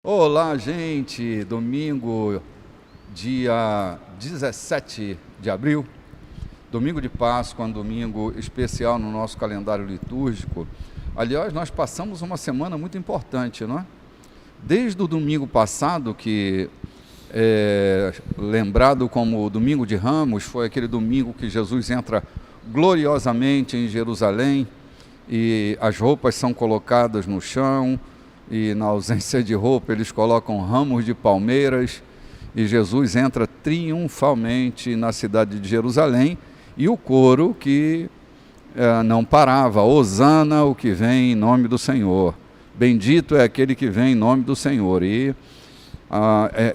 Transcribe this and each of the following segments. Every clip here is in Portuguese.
Olá, gente! Domingo, dia 17 de abril, domingo de Páscoa, um domingo especial no nosso calendário litúrgico. Aliás, nós passamos uma semana muito importante, não é? Desde o domingo passado, que é lembrado como o domingo de Ramos, foi aquele domingo que Jesus entra gloriosamente em Jerusalém e as roupas são colocadas no chão. E na ausência de roupa eles colocam ramos de palmeiras e Jesus entra triunfalmente na cidade de Jerusalém, e o coro que não parava: Hosana, o que vem em nome do Senhor, bendito é aquele que vem em nome do Senhor. E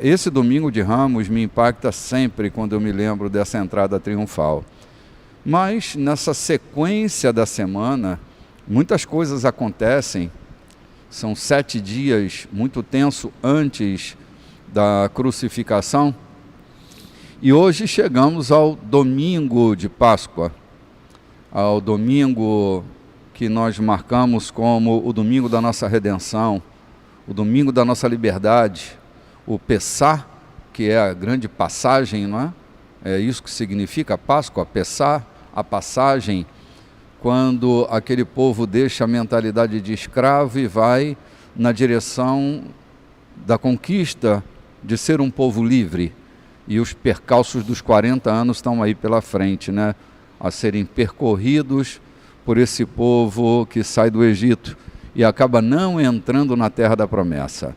esse domingo de Ramos me impacta sempre quando eu me lembro dessa entrada triunfal. Mas nessa sequência da semana muitas coisas acontecem. São 7 dias muito tenso antes da crucificação. E hoje chegamos ao domingo de Páscoa, ao domingo que nós marcamos como o domingo da nossa redenção, o domingo da nossa liberdade, o Pessá, que é a grande passagem, não é? É isso que significa a Páscoa, Pessá, a passagem, quando aquele povo deixa a mentalidade de escravo e vai na direção da conquista de ser um povo livre. E os percalços dos 40 anos estão aí pela frente, né? A serem percorridos por esse povo que sai do Egito e acaba não entrando na terra da promessa.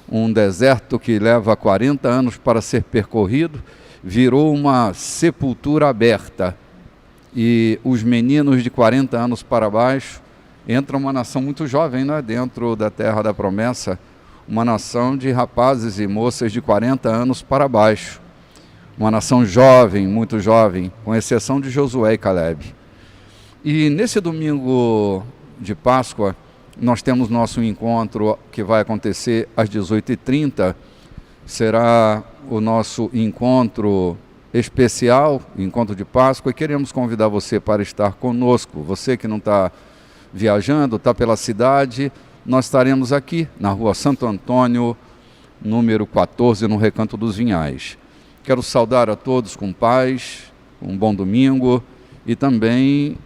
Um deserto que leva 40 anos para ser percorrido virou uma sepultura aberta. E os meninos de 40 anos para baixo, entra uma nação muito jovem, né, dentro da terra da promessa, uma nação de rapazes e moças de 40 anos para baixo, uma nação jovem, muito jovem, com exceção de Josué e Caleb. E nesse domingo de Páscoa, nós temos nosso encontro que vai acontecer às 18h30, será o nosso encontro especial, encontro de Páscoa, e queremos convidar você para estar conosco. Você que não está viajando, está pela cidade, nós estaremos aqui na rua Santo Antônio, número 14, no Recanto dos Vinhais. Quero saudar a todos com paz, um bom domingo, e também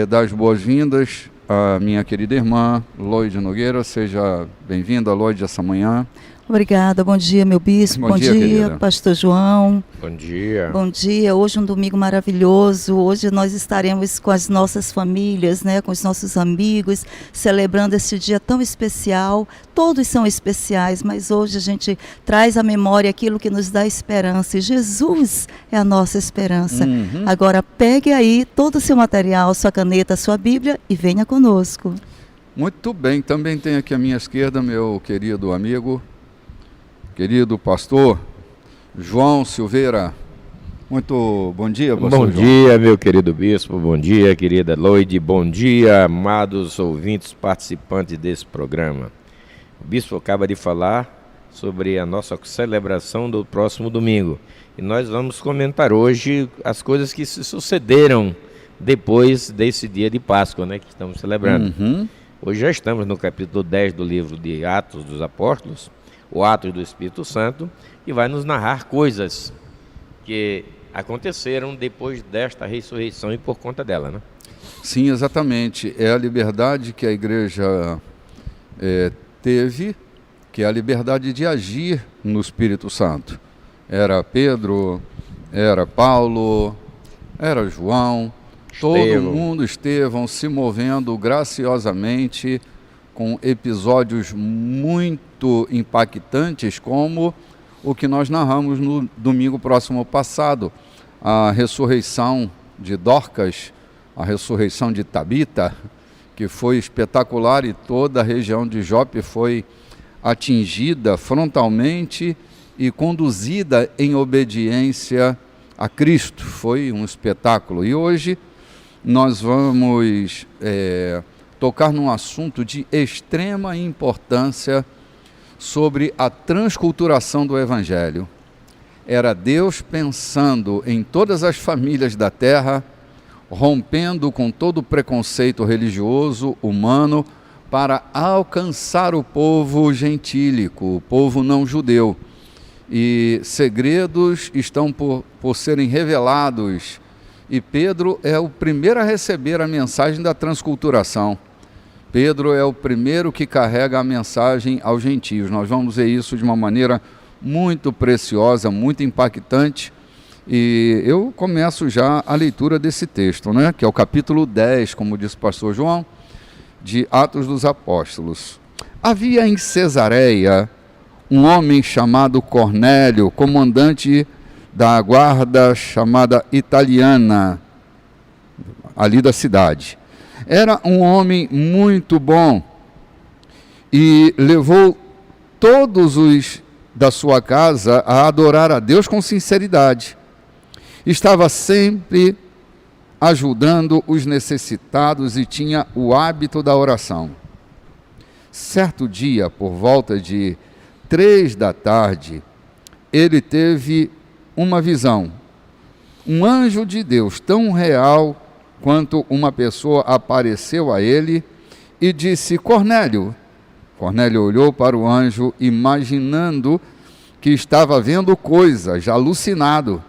dar as boas-vindas à minha querida irmã Loide Nogueira. Seja bem-vinda, Loide, essa manhã. Obrigada, bom dia, meu bispo, bom dia, pastor João. Bom dia. Bom dia, hoje um domingo maravilhoso, hoje nós estaremos com as nossas famílias, né, com os nossos amigos, celebrando esse dia tão especial. Todos são especiais, mas hoje a gente traz à memória aquilo que nos dá esperança, e Jesus é a nossa esperança. Agora pegue aí todo o seu material, sua caneta, sua Bíblia e venha conosco. Muito bem, também tem aqui à minha esquerda meu querido amigo, querido pastor João Silveira. Muito bom dia, pastor Bom João. dia, meu querido bispo, bom dia, querida Loide, bom dia, amados ouvintes, participantes desse programa. O bispo acaba de falar sobre a nossa celebração do próximo domingo, e nós vamos comentar hoje as coisas que se sucederam depois desse dia de Páscoa, né, que estamos celebrando. Hoje já estamos no capítulo 10 do livro de Atos dos Apóstolos, o Atos do Espírito Santo, e vai nos narrar coisas que aconteceram depois desta ressurreição e por conta dela, né? Sim, exatamente. É a liberdade que a igreja teve, que é a liberdade de agir no Espírito Santo. Era Pedro, era Paulo, era João, todo mundo, Estevão, se movendo graciosamente com episódios muito impactantes, como o que nós narramos no domingo próximo passado, a ressurreição de Dorcas, a ressurreição de Tabita, que foi espetacular, e toda a região de Jope foi atingida frontalmente e conduzida em obediência a Cristo. Foi um espetáculo. E hoje nós vamos tocar num assunto de extrema importância sobre a transculturação do Evangelho. Era Deus pensando em todas as famílias da terra, rompendo com todo o preconceito religioso, humano, para alcançar o povo gentílico, o povo não judeu. E segredos estão por serem revelados. E Pedro é o primeiro a receber a mensagem da transculturação. Pedro é o primeiro que carrega a mensagem aos gentios. Nós vamos ver isso de uma maneira muito preciosa, muito impactante. E eu começo já a leitura desse texto, né? Que é o capítulo 10, como disse o pastor João, de Atos dos Apóstolos. Havia em Cesareia um homem chamado Cornélio, comandante da guarda chamada Italiana, ali da cidade. Era um homem muito bom e levou todos os da sua casa a adorar a Deus com sinceridade. Estava sempre ajudando os necessitados e tinha o hábito da oração. Certo dia, por volta de 3 da tarde, ele teve uma visão. Um anjo de Deus tão real quanto uma pessoa apareceu a ele e disse: Cornélio. Cornélio olhou para o anjo, imaginando que estava vendo coisas, alucinado,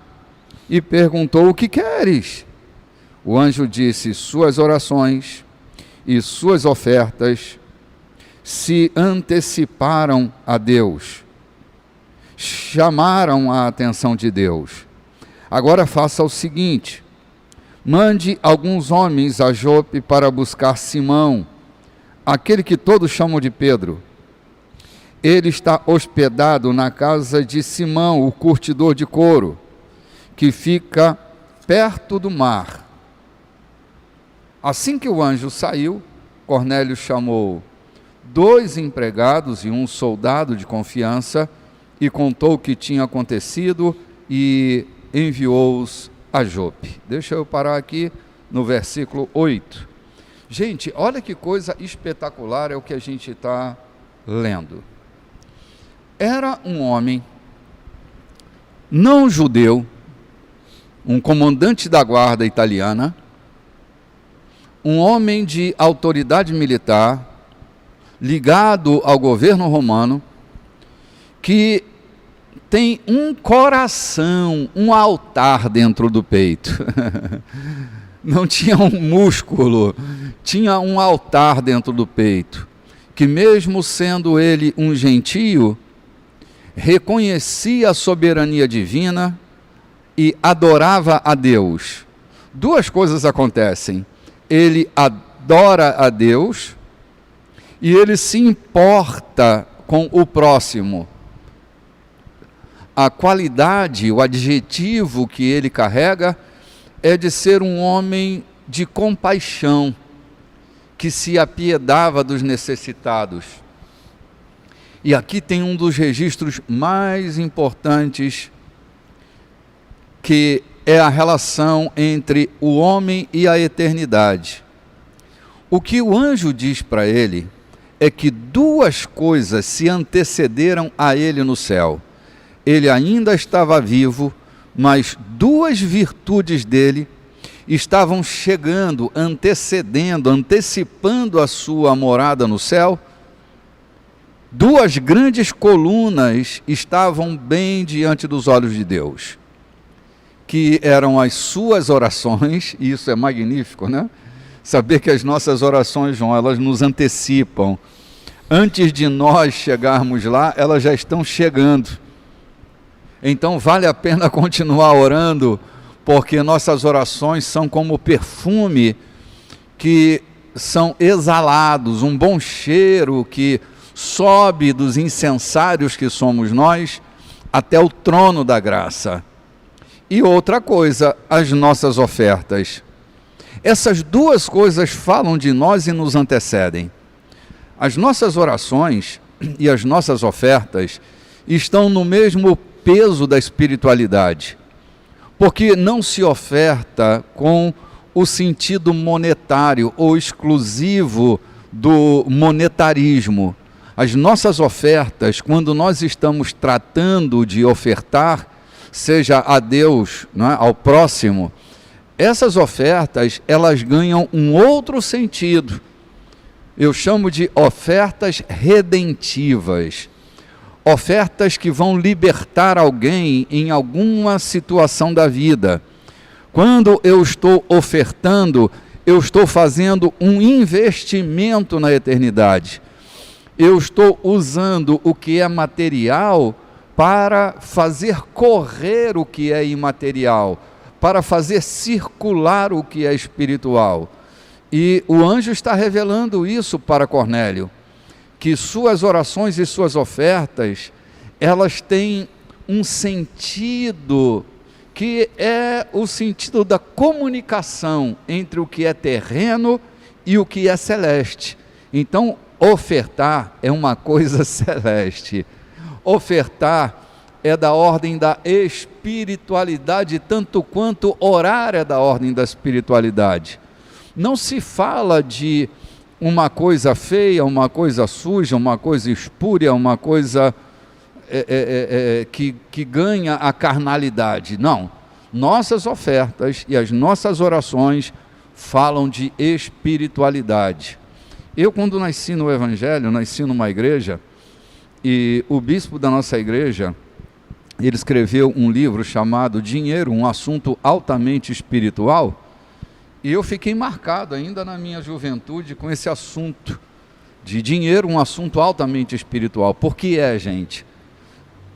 e perguntou: o que queres? O anjo disse: suas orações e suas ofertas se anteciparam a Deus, chamaram a atenção de Deus. Agora faça o seguinte: mande alguns homens a Jope para buscar Simão, aquele que todos chamam de Pedro. Ele está hospedado na casa de Simão, o curtidor de couro, que fica perto do mar. Assim que o anjo saiu, Cornélio chamou 2 empregados e um soldado de confiança e contou o que tinha acontecido e enviou-os a Jope. Deixa eu parar aqui no versículo 8. Gente, olha que coisa espetacular é o que a gente está lendo. Era um homem não judeu, um comandante da guarda italiana, um homem de autoridade militar, ligado ao governo romano, que tem um coração, um altar dentro do peito. Não tinha um músculo, tinha um altar dentro do peito, que mesmo sendo ele um gentio, reconhecia a soberania divina e adorava a Deus. 2 coisas acontecem: ele adora a Deus e ele se importa com o próximo. A qualidade, o adjetivo que ele carrega é de ser um homem de compaixão, que se apiedava dos necessitados. E aqui tem um dos registros mais importantes, que é a relação entre o homem e a eternidade. O que o anjo diz para ele é que 2 coisas se antecederam a ele no céu. Ele ainda estava vivo, mas 2 virtudes dele estavam chegando, antecipando a sua morada no céu. 2 grandes colunas estavam bem diante dos olhos de Deus, que eram as suas orações. E isso é magnífico, né? Saber que as nossas orações, João, elas nos antecipam. Antes de nós chegarmos lá, elas já estão chegando. Então vale a pena continuar orando, porque nossas orações são como perfume que são exalados, um bom cheiro que sobe dos incensários que somos nós até o trono da graça. E outra coisa, as nossas ofertas. Essas 2 coisas falam de nós e nos antecedem. As nossas orações e as nossas ofertas estão no mesmo peso da espiritualidade, porque não se oferta com o sentido monetário ou exclusivo do monetarismo. As nossas ofertas, quando nós estamos tratando de ofertar, seja a Deus, não é, ao próximo, essas ofertas, elas ganham um outro sentido. Eu chamo de ofertas redentivas. Ofertas que vão libertar alguém em alguma situação da vida. Quando eu estou ofertando, eu estou fazendo um investimento na eternidade. Eu estou usando o que é material para fazer correr o que é imaterial, para fazer circular o que é espiritual. E o anjo está revelando isso para Cornélio, que suas orações e suas ofertas, elas têm um sentido que é o sentido da comunicação entre o que é terreno e o que é celeste. Então, ofertar é uma coisa celeste. Ofertar é da ordem da espiritualidade, tanto quanto orar é da ordem da espiritualidade. Não se fala de uma coisa feia, uma coisa suja, uma coisa espúria, uma coisa que ganha a carnalidade. Não. Nossas ofertas e as nossas orações falam de espiritualidade. Eu, quando nasci no Evangelho, nasci numa igreja, e o bispo da nossa igreja, ele escreveu um livro chamado Dinheiro, um assunto altamente espiritual, e eu fiquei marcado ainda na minha juventude com esse assunto de dinheiro, um assunto altamente espiritual. Por que gente?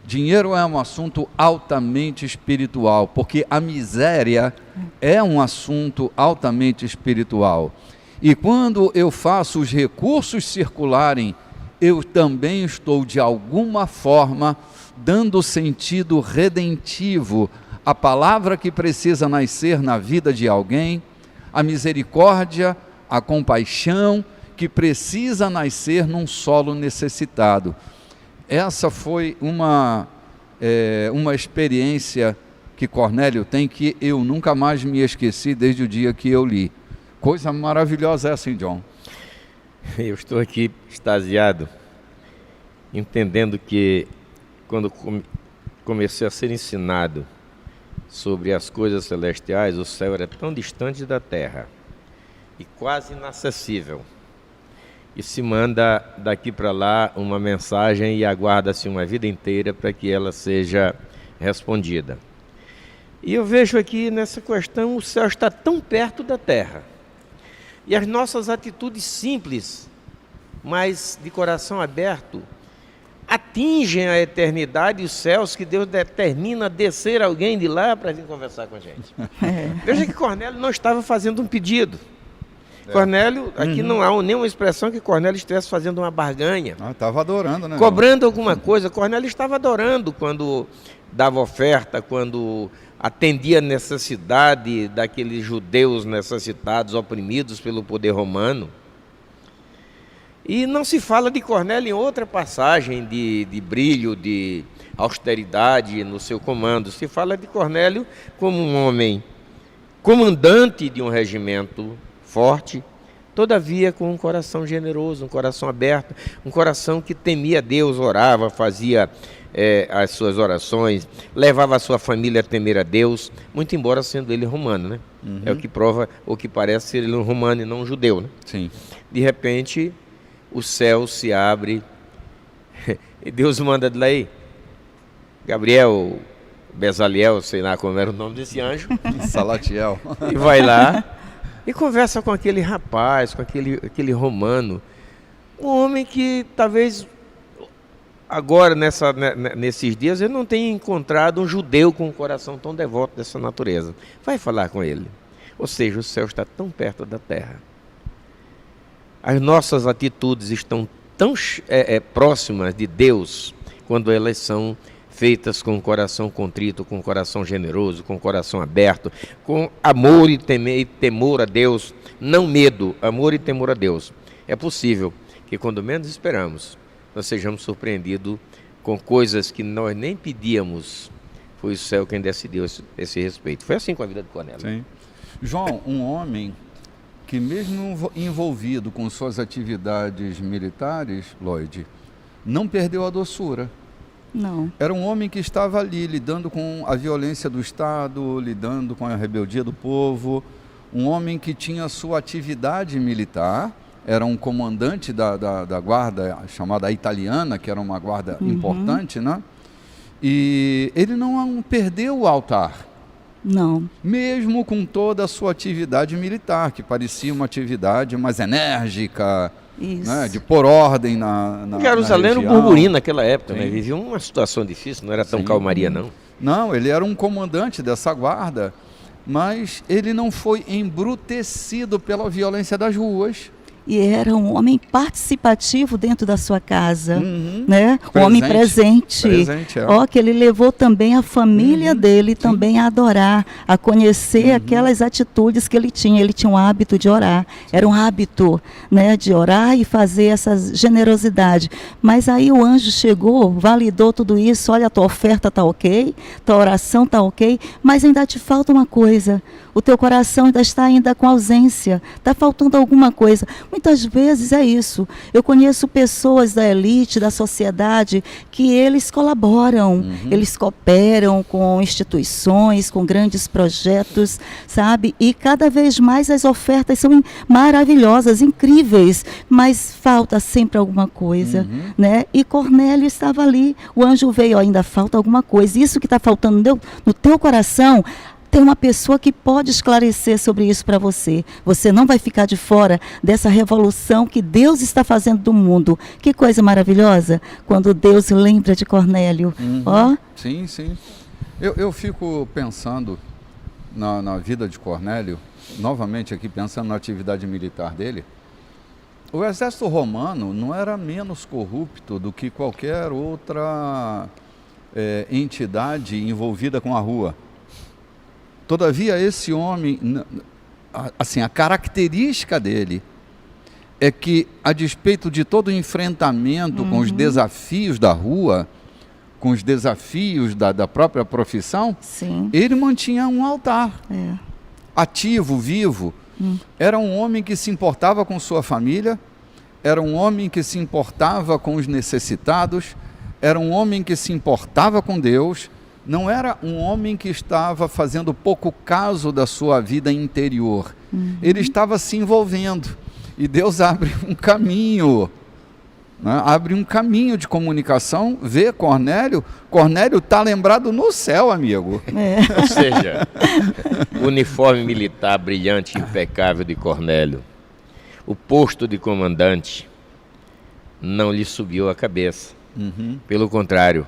Dinheiro é um assunto altamente espiritual, porque a miséria é um assunto altamente espiritual. E quando eu faço os recursos circularem, eu também estou, de alguma forma, dando sentido redentivo à palavra que precisa nascer na vida de alguém, a misericórdia, a compaixão que precisa nascer num solo necessitado. Essa foi uma experiência que Cornélio tem, que eu nunca mais me esqueci desde o dia que eu li. Coisa maravilhosa essa, hein, John? Eu estou aqui extasiado, entendendo que quando comecei a ser ensinado sobre as coisas celestiais, o céu era tão distante da terra e quase inacessível. E se manda daqui para lá uma mensagem e aguarda-se uma vida inteira para que ela seja respondida. E eu vejo aqui nessa questão, o céu está tão perto da terra. E as nossas atitudes simples, mas de coração aberto, atingem a eternidade e os céus, que Deus determina descer alguém de lá para vir conversar com a gente. Veja que Cornélio não estava fazendo um pedido. Cornélio, aqui não há nenhuma expressão que Cornélio estivesse fazendo uma barganha. Estava adorando, né? Cobrando alguma coisa. Cornélio estava adorando quando dava oferta, quando atendia a necessidade daqueles judeus necessitados, oprimidos pelo poder romano. E não se fala de Cornélio em outra passagem de brilho, de austeridade no seu comando. Se fala de Cornélio como um homem comandante de um regimento forte, todavia com um coração generoso, um coração aberto, um coração que temia Deus, orava, fazia as suas orações, levava a sua família a temer a Deus, muito embora sendo ele romano, né? É o que prova, ou que parece ser ele um romano e não um judeu, né? Sim. De repente, o céu se abre e Deus manda de lá aí, Gabriel, Bezaliel, sei lá como era o nome desse anjo, Salatiel, e vai lá e conversa com aquele rapaz, com aquele romano, um homem que talvez agora, nesses dias, eu não tenha encontrado um judeu com um coração tão devoto dessa natureza. Vai falar com ele. Ou seja, o céu está tão perto da terra. As nossas atitudes estão tão próximas de Deus quando elas são feitas com o coração contrito, com o coração generoso, com o coração aberto, com amor e temor a Deus, não medo, amor e temor a Deus. É possível que quando menos esperamos, nós sejamos surpreendidos com coisas que nós nem pedíamos. Foi o céu quem decidiu esse respeito. Foi assim com a vida de Cornélio. Sim. João, um homem que mesmo envolvido com suas atividades militares, Lloyd, não perdeu a doçura. Não. Era um homem que estava ali lidando com a violência do Estado, lidando com a rebeldia do povo, um homem que tinha sua atividade militar, era um comandante da guarda chamada italiana, que era uma guarda importante, né? E ele não perdeu o altar. Não. Mesmo com toda a sua atividade militar, que parecia uma atividade mais enérgica, né, de pôr ordem na Jerusalém era um região. burburinho naquela época, Sim. né? Vivia uma situação difícil, não era tão Sim. calmaria, não. Não, ele era um comandante dessa guarda, mas ele não foi embrutecido pela violência das ruas. E era um homem participativo dentro da sua casa, Uhum. né? Um homem presente. Presente, é. Ó, que ele levou também a família dele também a adorar, a conhecer aquelas atitudes que ele tinha. Ele tinha um hábito de orar. Era um hábito, né, de orar e fazer essa generosidade. Mas aí o anjo chegou, validou tudo isso. Olha, a tua oferta está ok, tua oração está ok, mas ainda te falta uma coisa. O teu coração ainda está ainda com ausência. Está faltando alguma coisa. Muitas vezes é isso. Eu conheço pessoas da elite, da sociedade, que eles colaboram, eles cooperam com instituições, com grandes projetos, sabe? E cada vez mais as ofertas são maravilhosas, incríveis, mas falta sempre alguma coisa, né? E Cornélio estava ali, o anjo veio, ó, ainda falta alguma coisa. Isso que está faltando no teu coração, tem uma pessoa que pode esclarecer sobre isso para você. Você não vai ficar de fora dessa revolução que Deus está fazendo do mundo. Que coisa maravilhosa quando Deus lembra de Cornélio. Ó. Sim, sim. Eu fico pensando na vida de Cornélio, novamente aqui pensando na atividade militar dele. O exército romano não era menos corrupto do que qualquer outra entidade envolvida com a rua. Todavia, esse homem, assim, a característica dele é que, a despeito de todo o enfrentamento com os desafios da rua, com os desafios da própria profissão, Sim. ele mantinha um altar É. ativo, vivo. Era um homem que se importava com sua família, era um homem que se importava com os necessitados, era um homem que se importava com Deus. Não era um homem que estava fazendo pouco caso da sua vida interior. Ele estava se envolvendo. E Deus abre um caminho, né? Abre um caminho de comunicação. Vê Cornélio. Cornélio está lembrado no céu, amigo. Ou seja, o uniforme militar brilhante e impecável de Cornélio, o posto de comandante, não lhe subiu a cabeça. Pelo contrário,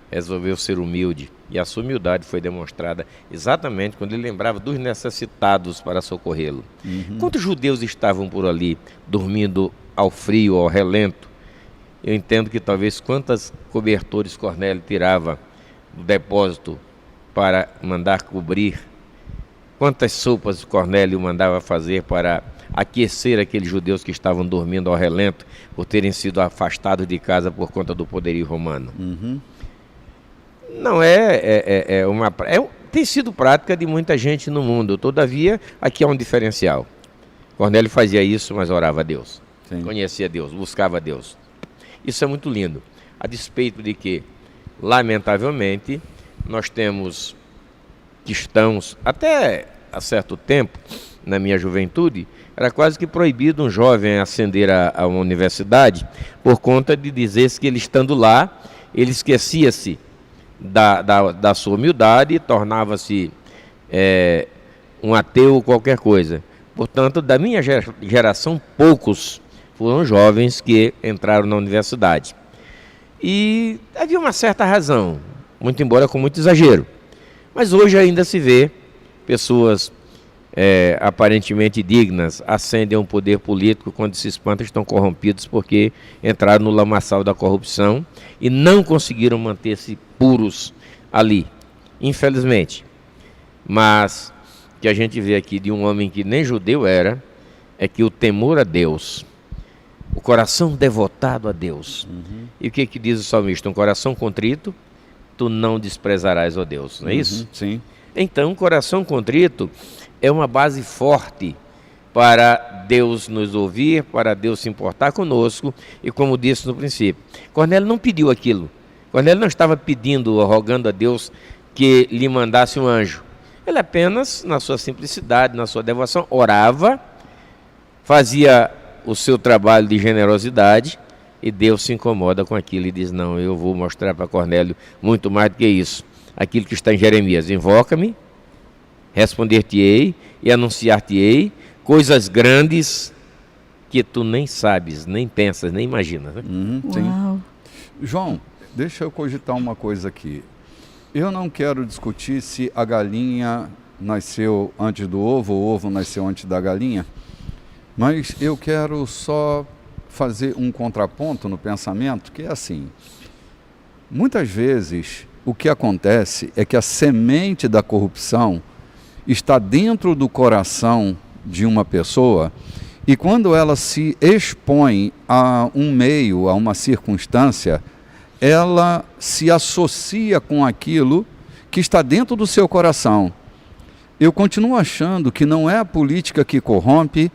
resolveu ser humilde. E a sua humildade foi demonstrada exatamente quando ele lembrava dos necessitados para socorrê-lo. Quantos judeus estavam por ali, dormindo ao frio, ao relento? Eu entendo que talvez quantas cobertores Cornélio tirava do depósito para mandar cobrir, quantas sopas Cornélio mandava fazer para aquecer aqueles judeus que estavam dormindo ao relento por terem sido afastados de casa por conta do poderio romano. Não tem sido prática de muita gente no mundo. Todavia, aqui há um diferencial. Cornélio fazia isso, mas orava a Deus. Sim. Conhecia Deus, buscava Deus. Isso é muito lindo. A despeito de que, lamentavelmente, nós temos cristãos, até há certo tempo, na minha juventude, era quase que proibido um jovem ascender a uma universidade por conta de dizer que ele estando lá, ele esquecia-se da sua humildade e tornava-se um ateu ou qualquer coisa. Portanto, da minha geração, poucos foram jovens que entraram na universidade. E havia uma certa razão, muito embora com muito exagero. Mas hoje ainda se vê pessoas aparentemente dignas ascendem a um poder político quando se espantam estão corrompidos porque entraram no lamaçal da corrupção e não conseguiram manter-se puros ali, infelizmente. Mas o que a gente vê aqui de um homem que nem judeu era, é que o temor a Deus, o coração devotado a Deus. E o que diz o salmista? Um coração contrito, tu não desprezarás, ó Deus, não é isso? Sim. Então, um coração contrito é uma base forte para Deus nos ouvir, para Deus se importar conosco. E como disse no princípio, Cornélio não pediu aquilo. Cornélio não estava pedindo ou rogando a Deus que lhe mandasse um anjo. Ele apenas, na sua simplicidade, na sua devoção, orava, fazia o seu trabalho de generosidade, e Deus se incomoda com aquilo e diz, não, eu vou mostrar para Cornélio muito mais do que isso. Aquilo que está em Jeremias, invoca-me, responder-te-ei e anunciar-te-ei coisas grandes que tu nem sabes, nem pensas, nem imaginas. Né? Sim. Uau. João, deixa eu cogitar uma coisa aqui. Eu não quero discutir se a galinha nasceu antes do ovo, ou o ovo nasceu antes da galinha, mas eu quero só fazer um contraponto no pensamento, que é assim, muitas vezes o que acontece é que a semente da corrupção está dentro do coração de uma pessoa, e quando ela se expõe a um meio, a uma circunstância, ela se associa com aquilo que está dentro do seu coração. Eu continuo achando que não é a política que corrompe,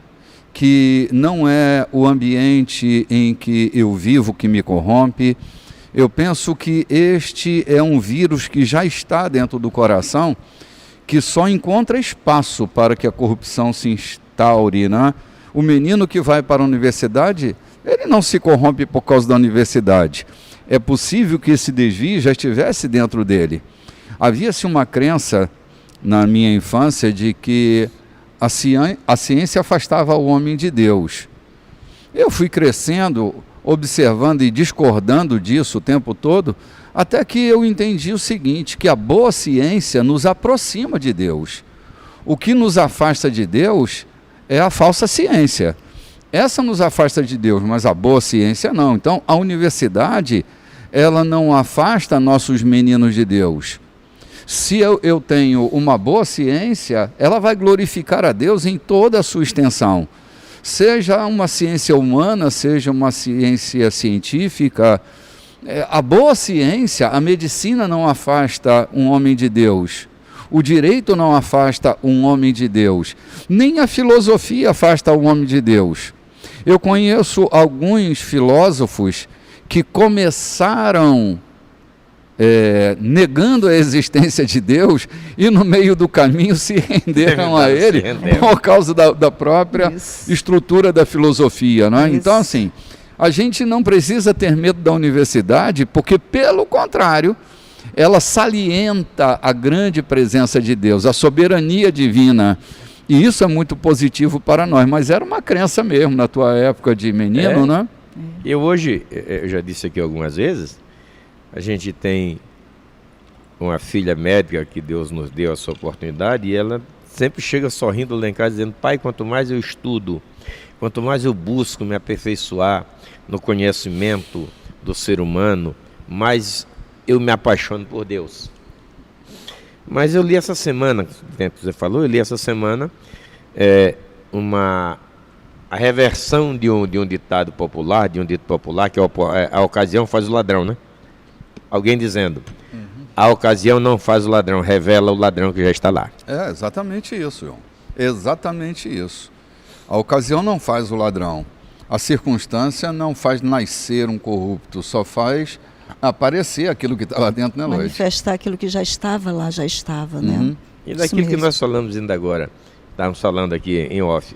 que não é o ambiente em que eu vivo que me corrompe. Eu penso que este é um vírus que já está dentro do coração, que só encontra espaço para que a corrupção se instaure, né? O menino que vai para a universidade, ele não se corrompe por causa da universidade. É possível que esse desvio já estivesse dentro dele. Havia-se uma crença na minha infância de que a ciência afastava o homem de Deus. Eu fui crescendo, observando e discordando disso o tempo todo, até que eu entendi o seguinte, que a boa ciência nos aproxima de Deus. O que nos afasta de Deus é a falsa ciência. Essa nos afasta de Deus, mas a boa ciência não. Então, a universidade, ela não afasta nossos meninos de Deus. Se eu tenho uma boa ciência, ela vai glorificar a Deus em toda a sua extensão. Seja uma ciência humana, seja uma ciência científica, a boa ciência, a medicina não afasta um homem de Deus. O direito não afasta um homem de Deus. Nem a filosofia afasta um homem de Deus. Eu conheço alguns filósofos que começaram negando a existência de Deus e no meio do caminho se renderam a ele por causa da própria estrutura da filosofia, não é? Então, assim, a gente não precisa ter medo da universidade, porque, pelo contrário, ela salienta a grande presença de Deus, a soberania divina, e isso é muito positivo para nós, mas era uma crença mesmo na tua época de menino, né? Eu hoje, eu já disse aqui algumas vezes, a gente tem uma filha médica que Deus nos deu essa oportunidade e ela sempre chega sorrindo lá em casa dizendo, pai, quanto mais eu estudo, quanto mais eu busco me aperfeiçoar no conhecimento do ser humano, mais eu me apaixono por Deus. Mas eu li essa semana, dentro que você falou, eu li essa semana a reversão de um ditado popular, que a ocasião faz o ladrão, né? Alguém dizendo, a ocasião não faz o ladrão, revela o ladrão que já está lá. É exatamente isso, João. Exatamente isso. A ocasião não faz o ladrão. A circunstância não faz nascer um corrupto, só faz aparecer aquilo que está lá dentro, né, Loide? Manifestar aquilo que já estava lá, já estava, né? E daquilo que nós falamos ainda agora, estávamos falando aqui em off,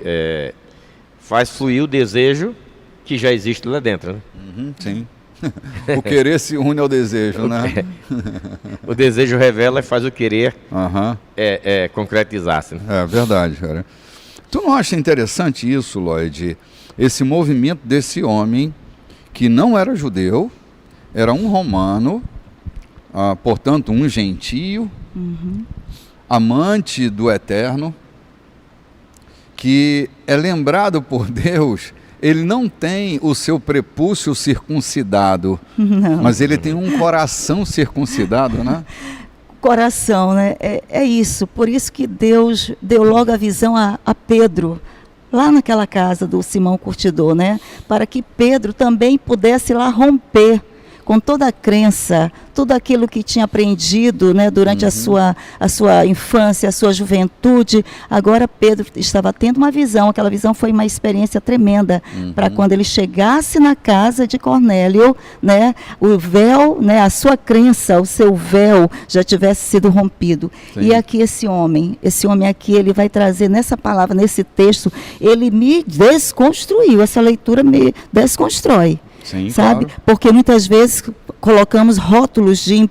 faz fluir o desejo que já existe lá dentro, né? Sim. O querer se une ao desejo, né? O desejo revela e faz o querer concretizar-se. Né? É verdade, cara. Tu não acha interessante isso, Lloyd? Esse movimento desse homem que não era judeu, era um romano, portanto um gentio, amante do Eterno, que é lembrado por Deus. Ele não tem o seu prepúcio circuncidado, não. Mas ele tem um coração circuncidado, né? Coração, né? É isso. Por isso que Deus deu logo a visão a Pedro, lá naquela casa do Simão Curtidor, né? Para que Pedro também pudesse lá romper com toda a crença, tudo aquilo que tinha aprendido, né, durante a sua infância, a sua juventude. Agora Pedro estava tendo uma visão, aquela visão foi uma experiência tremenda, para quando ele chegasse na casa de Cornélio, né, o véu, né, a sua crença, o seu véu já tivesse sido rompido. Sim. E aqui esse homem aqui, ele vai trazer nessa palavra, nesse texto, ele me desconstruiu, essa leitura me desconstrói. Sim, sabe? claro. Porque muitas vezes colocamos rótulos de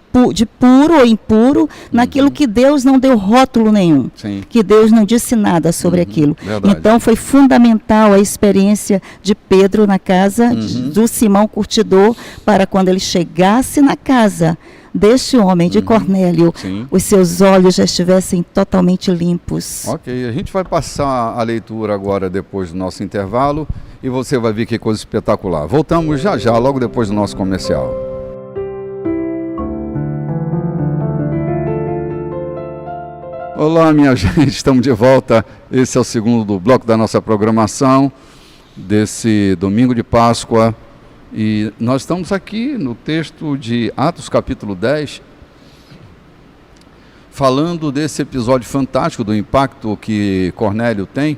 puro ou impuro naquilo que Deus não deu rótulo nenhum. Sim. Que Deus não disse nada sobre aquilo. Verdade. Então foi fundamental a experiência de Pedro na casa do Simão Curtidor, para quando ele chegasse na casa deste homem, de Cornélio, Sim. os seus olhos já estivessem totalmente limpos. Ok, a gente vai passar a leitura agora depois do nosso intervalo e você vai ver que coisa espetacular. Voltamos já já, logo depois do nosso comercial. Olá, minha gente, estamos de volta. Esse é o segundo bloco da nossa programação desse domingo de Páscoa. E nós estamos aqui no texto de Atos capítulo 10, falando desse episódio fantástico, do impacto que Cornélio tem.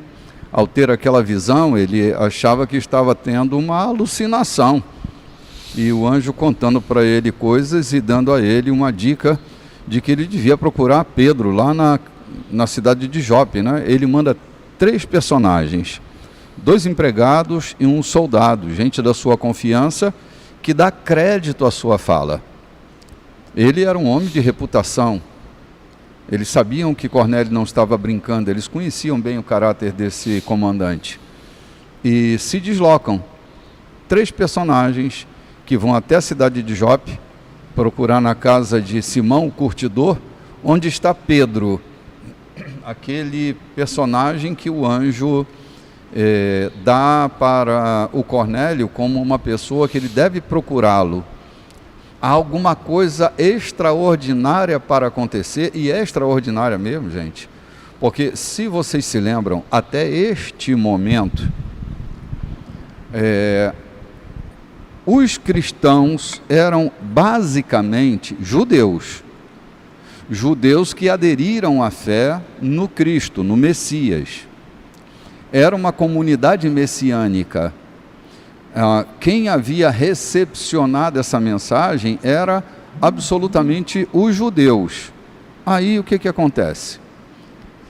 Ao ter aquela visão, ele achava que estava tendo uma alucinação. E o anjo contando para ele coisas e dando a ele uma dica de que ele devia procurar Pedro lá na cidade de Jope, né? Ele manda 3 personagens, 2 empregados e um soldado, gente da sua confiança, que dá crédito à sua fala. Ele era um homem de reputação. Eles sabiam que Cornélio não estava brincando, eles conheciam bem o caráter desse comandante. E se deslocam 3 personagens que vão até a cidade de Jope, procurar na casa de Simão, o curtidor, onde está Pedro, aquele personagem que o anjo dá para o Cornélio como uma pessoa que ele deve procurá-lo. Há alguma coisa extraordinária para acontecer, e é extraordinária mesmo, gente, porque se vocês se lembram, até este momento, os cristãos eram basicamente judeus que aderiram à fé no Cristo, no Messias. Era uma comunidade messiânica. Quem havia recepcionado essa mensagem era absolutamente os judeus. Aí o que acontece?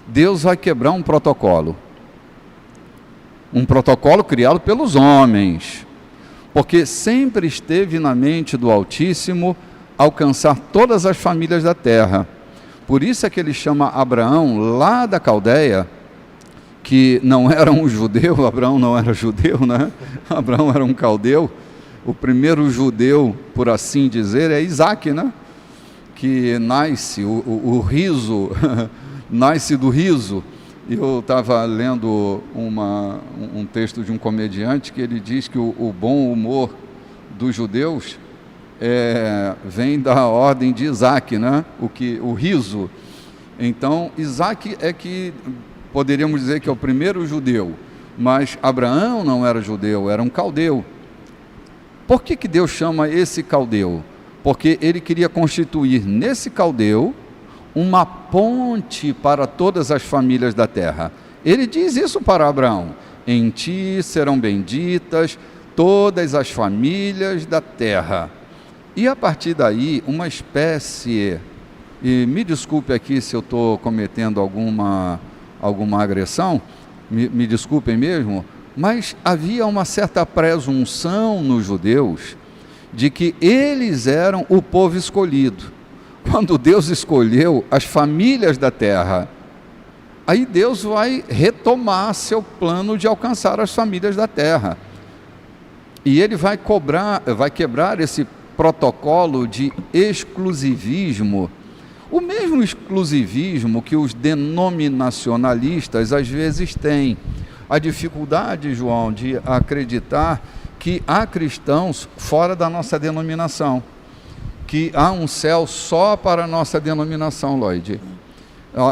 Deus vai quebrar um protocolo criado pelos homens, porque sempre esteve na mente do Altíssimo alcançar todas as famílias da terra. Por isso é que ele chama Abraão lá da Caldeia, que não era um judeu. Abraão não era judeu, né? Abraão era um caldeu. O primeiro judeu, por assim dizer, é Isaac, né? Que nasce, o riso, nasce do riso. Eu estava lendo um texto de um comediante que ele diz que o bom humor dos judeus vem da ordem de Isaac, né? O riso. Então, Isaac é que poderíamos dizer que é o primeiro judeu, mas Abraão não era judeu, era um caldeu. Por que Deus chama esse caldeu? Porque ele queria constituir nesse caldeu uma ponte para todas as famílias da terra. Ele diz isso para Abraão: em ti serão benditas todas as famílias da terra. E a partir daí, uma espécie, e me desculpe aqui se eu estou cometendo alguma agressão, me desculpem mesmo, mas havia uma certa presunção nos judeus de que eles eram o povo escolhido. Quando Deus escolheu as famílias da terra, aí Deus vai retomar seu plano de alcançar as famílias da terra. E ele vai quebrar esse protocolo de exclusivismo, o mesmo exclusivismo que os denominacionalistas às vezes têm. A dificuldade, João, de acreditar que há cristãos fora da nossa denominação, que há um céu só para a nossa denominação, Lloyd.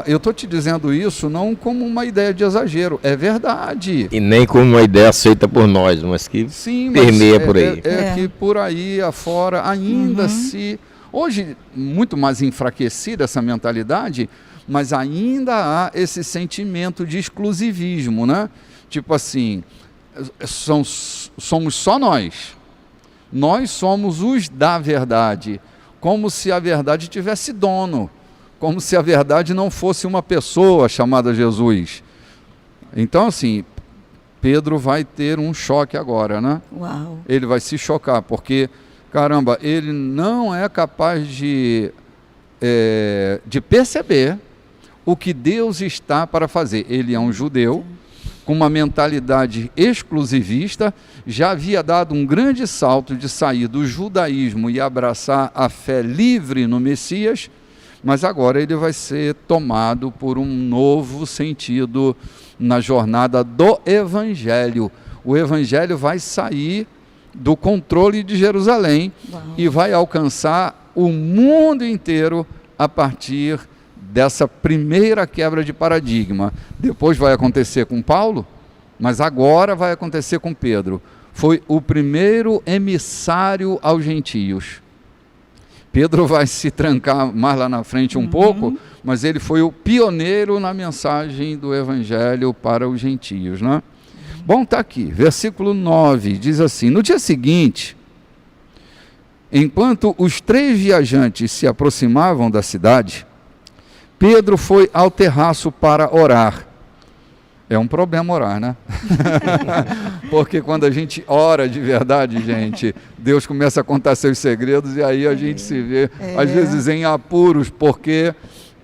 Eu estou te dizendo isso não como uma ideia de exagero, é verdade. E nem como uma ideia aceita por nós, mas que Sim, permeia por aí. Que por aí afora ainda se... Hoje, muito mais enfraquecida essa mentalidade, mas ainda há esse sentimento de exclusivismo, né? Tipo assim, somos só nós. Nós somos os da verdade, como se a verdade tivesse dono, como se a verdade não fosse uma pessoa chamada Jesus. Então, assim, Pedro vai ter um choque agora, né? Uau. Ele vai se chocar, porque, caramba, ele não é capaz de perceber o que Deus está para fazer. Ele é um judeu, com uma mentalidade exclusivista, já havia dado um grande salto de sair do judaísmo e abraçar a fé livre no Messias, mas agora ele vai ser tomado por um novo sentido na jornada do Evangelho. O Evangelho vai sair do controle de Jerusalém e vai alcançar o mundo inteiro a partir dessa primeira quebra de paradigma. Depois vai acontecer com Paulo, mas agora vai acontecer com Pedro. Foi o primeiro emissário aos gentios. Pedro vai se trancar mais lá na frente um pouco, mas ele foi o pioneiro na mensagem do Evangelho para os gentios, né? Bom, está aqui, versículo 9, diz assim: no dia seguinte, enquanto os 3 viajantes se aproximavam da cidade, Pedro foi ao terraço para orar. É um problema orar, né? Porque quando a gente ora de verdade, gente, Deus começa a contar seus segredos e aí a gente se vê, às vezes, em apuros, porque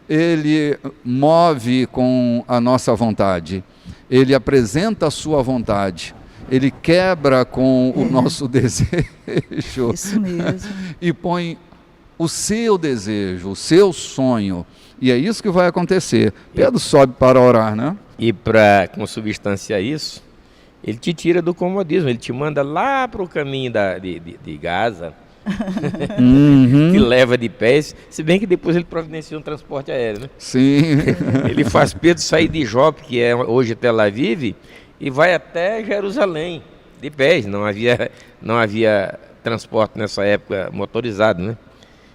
Ele move com a nossa vontade. Ele apresenta a sua vontade. Ele quebra com o nosso desejo. Isso mesmo. E põe o seu desejo, o seu sonho. E é isso que vai acontecer. Pedro sobe para orar, né? E para consubstanciar isso, ele te tira do comodismo, ele te manda lá para o caminho de Gaza, que leva de pés, se bem que depois ele providencia um transporte aéreo, né? Sim. Ele faz Pedro sair de Jope, que é hoje Tel Aviv, e vai até Jerusalém, de pés. Não havia transporte nessa época motorizado, né?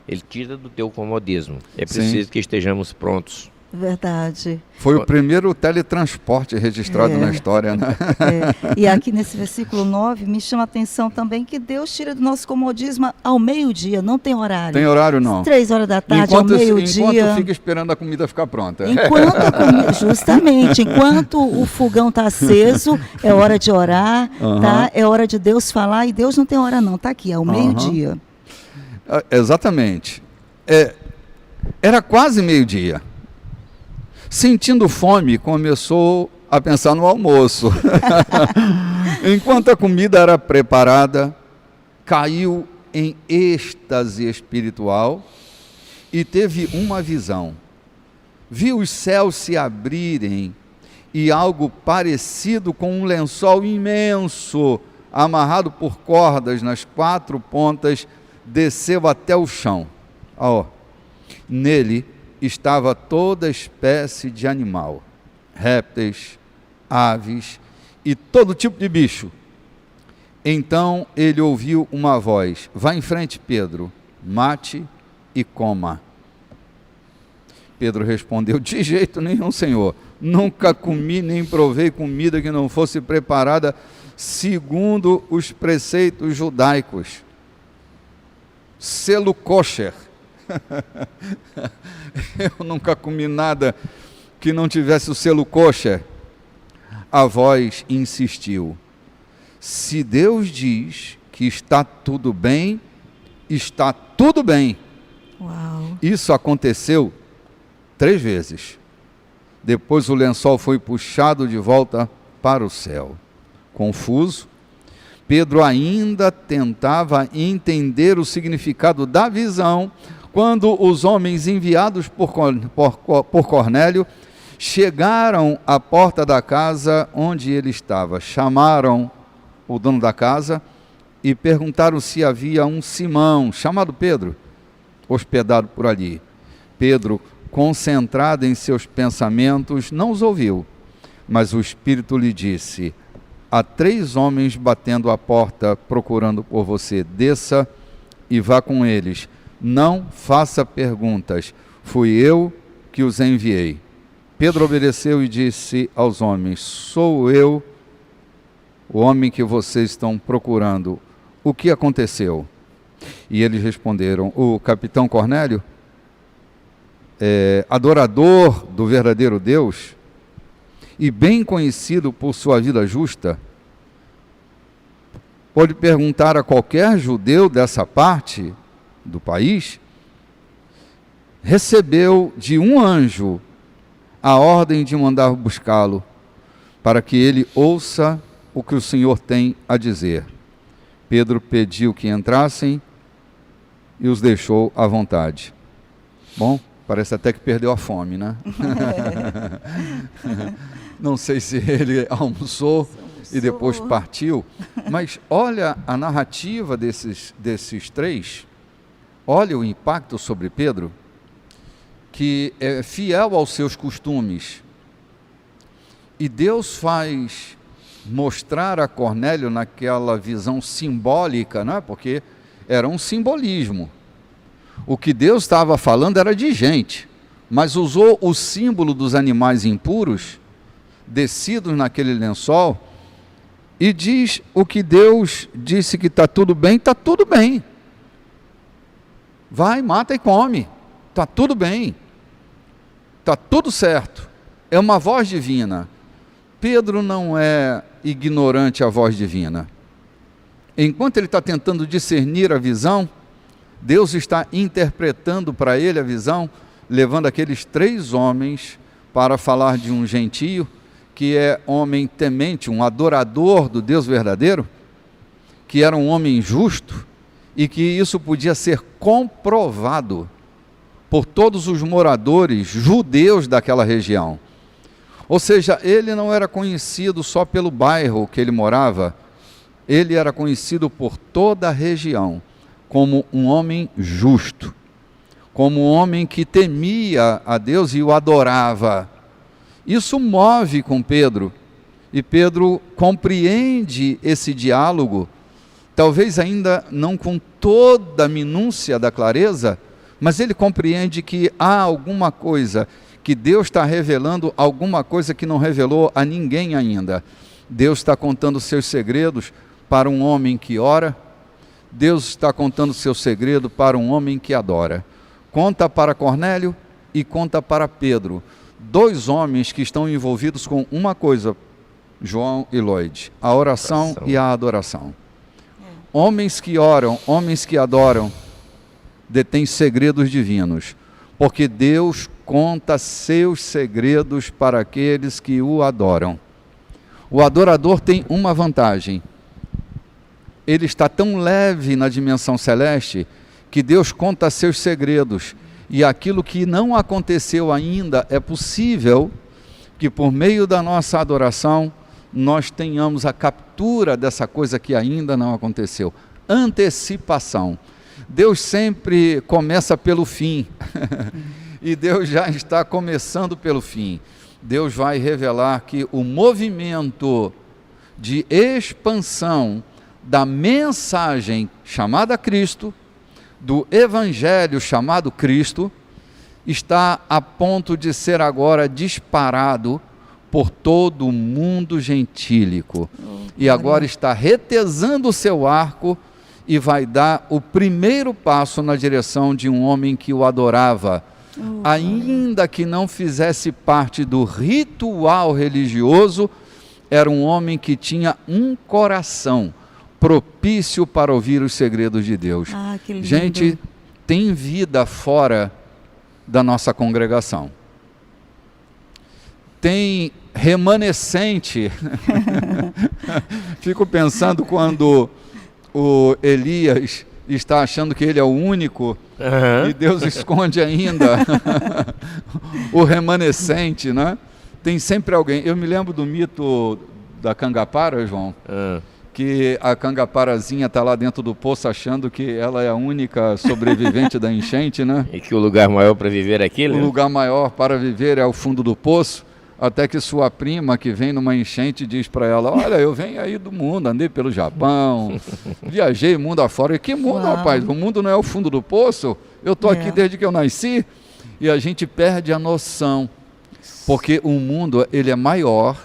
Ele tira do teu comodismo. É preciso que estejamos prontos. Verdade. Foi o primeiro teletransporte registrado na história, né? E aqui nesse versículo 9 me chama a atenção também que Deus tira do nosso comodismo ao meio-dia, não tem horário. Tem horário não. 3 horas da tarde, ao meio-dia. Enquanto fica esperando a comida ficar pronta. Justamente, enquanto o fogão está aceso, é hora de orar, tá? É hora de Deus falar, e Deus não tem hora não, está aqui, ao meio-dia. Exatamente. Era quase meio-dia. Sentindo fome, começou a pensar no almoço. Enquanto a comida era preparada, caiu em êxtase espiritual e teve uma visão. Viu os céus se abrirem e algo parecido com um lençol imenso, amarrado por cordas nas 4 pontas, desceu até o chão. Nele estava toda espécie de animal, répteis, aves e todo tipo de bicho. Então ele ouviu uma voz: vá em frente, Pedro, mate e coma. Pedro respondeu: de jeito nenhum, Senhor, nunca comi nem provei comida que não fosse preparada segundo os preceitos judaicos. Selo kosher. Eu nunca comi nada que não tivesse o selo kosher. A voz insistiu: se Deus diz que está tudo bem, está tudo bem. Uau. Isso aconteceu 3 vezes. Depois o lençol foi puxado de volta para o céu. Confuso, Pedro ainda tentava entender o significado da visão, quando os homens enviados por Cornélio chegaram à porta da casa onde ele estava. Chamaram o dono da casa e perguntaram se havia um Simão, chamado Pedro, hospedado por ali. Pedro concentrado em seus pensamentos, não os ouviu. Mas o Espírito lhe disse: há 3 homens batendo a porta procurando por você. Desça e vá com eles. Não faça perguntas. Fui eu que os enviei. Pedro obedeceu e disse aos homens: sou eu, o homem que vocês estão procurando. O que aconteceu? E eles responderam: o capitão Cornélio, adorador do verdadeiro Deus e bem conhecido por sua vida justa, pode perguntar a qualquer judeu dessa parte do país, recebeu de um anjo a ordem de mandar buscá-lo, para que ele ouça o que o Senhor tem a dizer. Pedro pediu que entrassem e os deixou à vontade. Bom, parece até que perdeu a fome, né? Não sei se ele almoçou e depois partiu, mas olha a narrativa desses 3, olha o impacto sobre Pedro, que é fiel aos seus costumes. E Deus faz mostrar a Cornélio naquela visão simbólica, não é? Porque era um simbolismo. O que Deus estava falando era de gente, mas usou o símbolo dos animais impuros, descidos naquele lençol, e diz o que Deus disse que está tudo bem, está tudo bem. Vai, mata e come, está tudo bem, está tudo certo. É uma voz divina. Pedro não é ignorante à voz divina. Enquanto ele está tentando discernir a visão, Deus está interpretando para ele a visão, levando aqueles 3 homens para falar de um gentio, que é homem temente, um adorador do Deus verdadeiro, que era um homem justo, e que isso podia ser comprovado por todos os moradores judeus daquela região. Ou seja, ele não era conhecido só pelo bairro que ele morava, ele era conhecido por toda a região como um homem justo, como um homem que temia a Deus e o adorava. Isso move com Pedro, e Pedro compreende esse diálogo, talvez ainda não com toda a minúcia da clareza, mas ele compreende que há alguma coisa, que Deus está revelando alguma coisa que não revelou a ninguém ainda. Deus está contando seus segredos para um homem que ora, Deus está contando seu segredo para um homem que adora. Conta para Cornélio e conta para Pedro, 2 homens que estão envolvidos com uma coisa, João e Lloyd, a oração e a adoração. Homens que oram, homens que adoram, detêm segredos divinos, porque Deus conta seus segredos para aqueles que o adoram. O adorador tem uma vantagem: ele está tão leve na dimensão celeste que Deus conta seus segredos, e aquilo que não aconteceu ainda, é possível que por meio da nossa adoração nós tenhamos a captura dessa coisa que ainda não aconteceu. Antecipação. Deus sempre começa pelo fim e Deus já está começando pelo fim. Deus vai revelar que o movimento de expansão da mensagem chamada Cristo, do Evangelho chamado Cristo, está a ponto de ser agora disparado por todo o mundo gentílico. E agora está retesando o seu arco e vai dar o primeiro passo na direção de um homem que o adorava, ainda que não fizesse parte do ritual religioso. Era um homem que tinha um coração propício para ouvir os segredos de Deus. Que lindo. Gente, tem vida fora da nossa congregação. Tem remanescente. Fico pensando quando o Elias está achando que ele é o único, e Deus esconde ainda o remanescente, né? Tem sempre alguém. Eu me lembro do mito da Cangapara, João, que a cangaparazinha está lá dentro do poço achando que ela é a única sobrevivente da enchente, né? E que o lugar maior para viver é aquele? O lugar maior para viver é o fundo do poço, até que sua prima, que vem numa enchente, diz para ela: olha, eu venho aí do mundo, andei pelo Japão, viajei mundo afora. E que mundo, Uau. rapaz? O mundo não é o fundo do poço? Eu estou aqui desde que eu nasci. E a gente perde a noção, porque o mundo ele é maior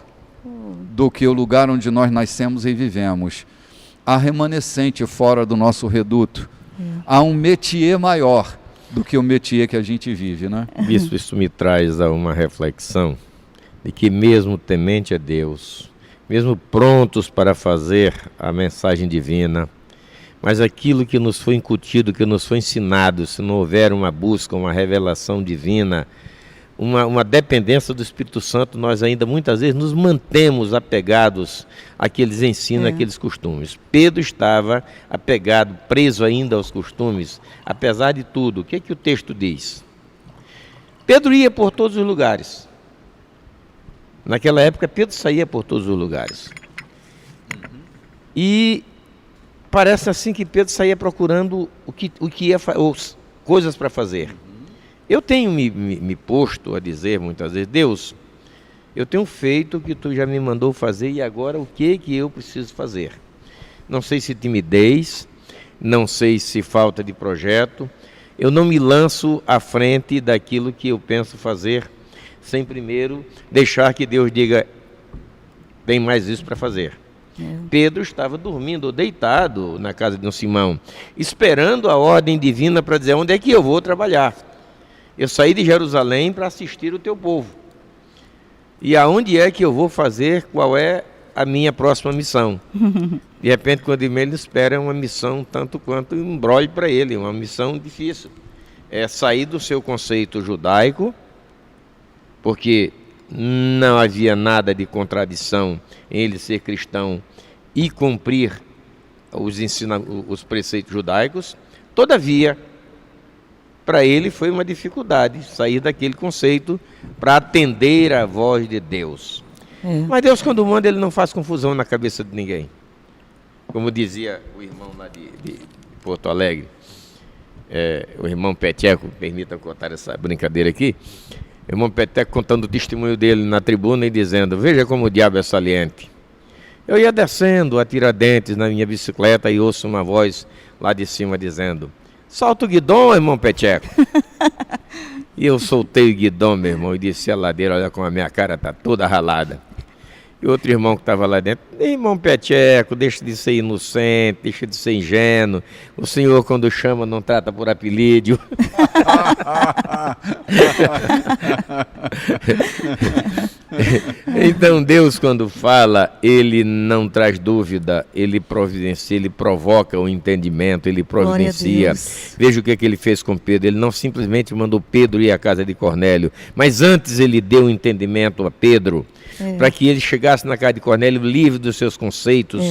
do que o lugar onde nós nascemos e vivemos. Há remanescente fora do nosso reduto. Há um métier maior do que o métier que a gente vive, né? Bispo, isso me traz a uma reflexão de que mesmo temente a Deus, mesmo prontos para fazer a mensagem divina, mas aquilo que nos foi incutido, que nos foi ensinado, se não houver uma busca, uma revelação divina, uma dependência do Espírito Santo, nós ainda muitas vezes nos mantemos apegados àqueles ensinos, àqueles costumes. Pedro estava apegado, preso ainda aos costumes, apesar de tudo. O que é que o texto diz? Pedro ia por todos os lugares. Naquela época, Pedro saía por todos os lugares. E parece assim que Pedro saía procurando coisas para fazer. Eu tenho me posto a dizer muitas vezes: Deus, eu tenho feito o que tu já me mandou fazer e agora o que eu preciso fazer? Não sei se timidez, não sei se falta de projeto, eu não me lanço à frente daquilo que eu penso fazer sem primeiro deixar que Deus diga: tem mais isso para fazer. Pedro estava dormindo ou deitado na casa de um Simão, esperando a ordem divina para dizer: onde é que eu vou trabalhar? Eu saí de Jerusalém para assistir o teu povo. E aonde é que eu vou fazer? Qual é a minha próxima missão? De repente, quando ele espera, é uma missão tanto quanto um embrolho para ele, uma missão difícil. É sair do seu conceito judaico, porque não havia nada de contradição em ele ser cristão e cumprir os preceitos judaicos. Todavia, para ele foi uma dificuldade sair daquele conceito para atender à voz de Deus. Mas Deus, quando manda, ele não faz confusão na cabeça de ninguém. Como dizia o irmão lá de Porto Alegre, o irmão Peteco, permita contar essa brincadeira aqui, o irmão Peteco contando o testemunho dele na tribuna e dizendo: veja como o diabo é saliente. Eu ia descendo a Tiradentes na minha bicicleta e ouço uma voz lá de cima dizendo: solta o guidão, irmão Peteco. E eu soltei o guidão, meu irmão, e desci a ladeira. Olha como a minha cara está toda ralada. E outro irmão que estava lá dentro: irmão Peteco, deixa de ser inocente, deixa de ser ingênuo. O senhor, quando chama, não trata por apelídio. Então Deus, quando fala, ele não traz dúvida, ele providencia, ele provoca o entendimento, ele providencia. Veja o que ele fez com Pedro. Ele não simplesmente mandou Pedro ir à casa de Cornélio, mas antes ele deu entendimento a Pedro, para que ele chegasse na casa de Cornélio livre dos seus conceitos,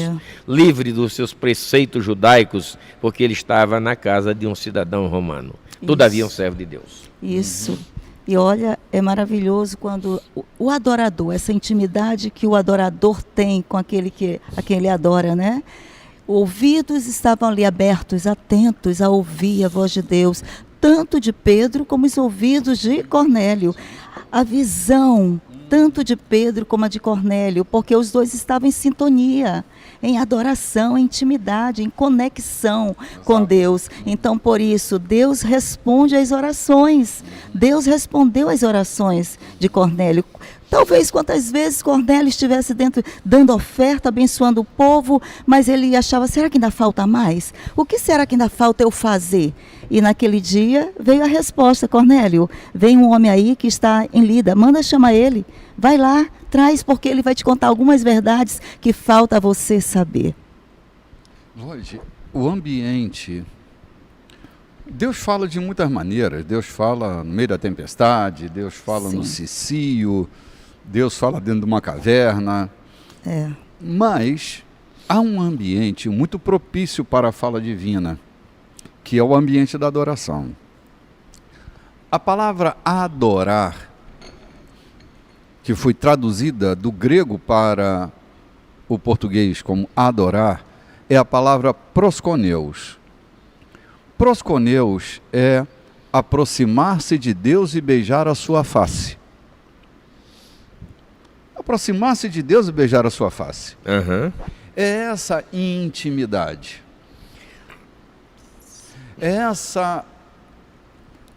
livre dos seus preceitos judaicos, porque ele estava na casa de um cidadão romano. Todavia, um servo de Deus. Isso. E olha, é maravilhoso quando o adorador, essa intimidade que o adorador tem com aquele a quem ele adora, né? Ouvidos estavam ali abertos, atentos a ouvir a voz de Deus, tanto de Pedro como os ouvidos de Cornélio. A visão, tanto de Pedro como a de Cornélio, porque os dois estavam em sintonia, em adoração, em intimidade, em conexão com Deus. Então, por isso, Deus responde às orações. Deus respondeu às orações de Cornélio. Talvez quantas vezes Cornélio estivesse dentro, dando oferta, abençoando o povo, mas ele achava: será que ainda falta mais? O que será que ainda falta eu fazer? E naquele dia veio a resposta: Cornélio, vem um homem aí que está em Lida, manda chamar ele, vai lá, traz, porque ele vai te contar algumas verdades que falta a você saber. Lloyd, o ambiente... Deus fala de muitas maneiras. Deus fala no meio da tempestade, Deus fala no cicio, Deus fala dentro de uma caverna. Mas há um ambiente muito propício para a fala divina, que é o ambiente da adoração. A palavra adorar, que foi traduzida do grego para o português como adorar é a palavra prosconeus. Prosconeus é aproximar-se de Deus e beijar a sua face. Aproximar-se de Deus e beijar a sua face. Aham. É essa intimidade. É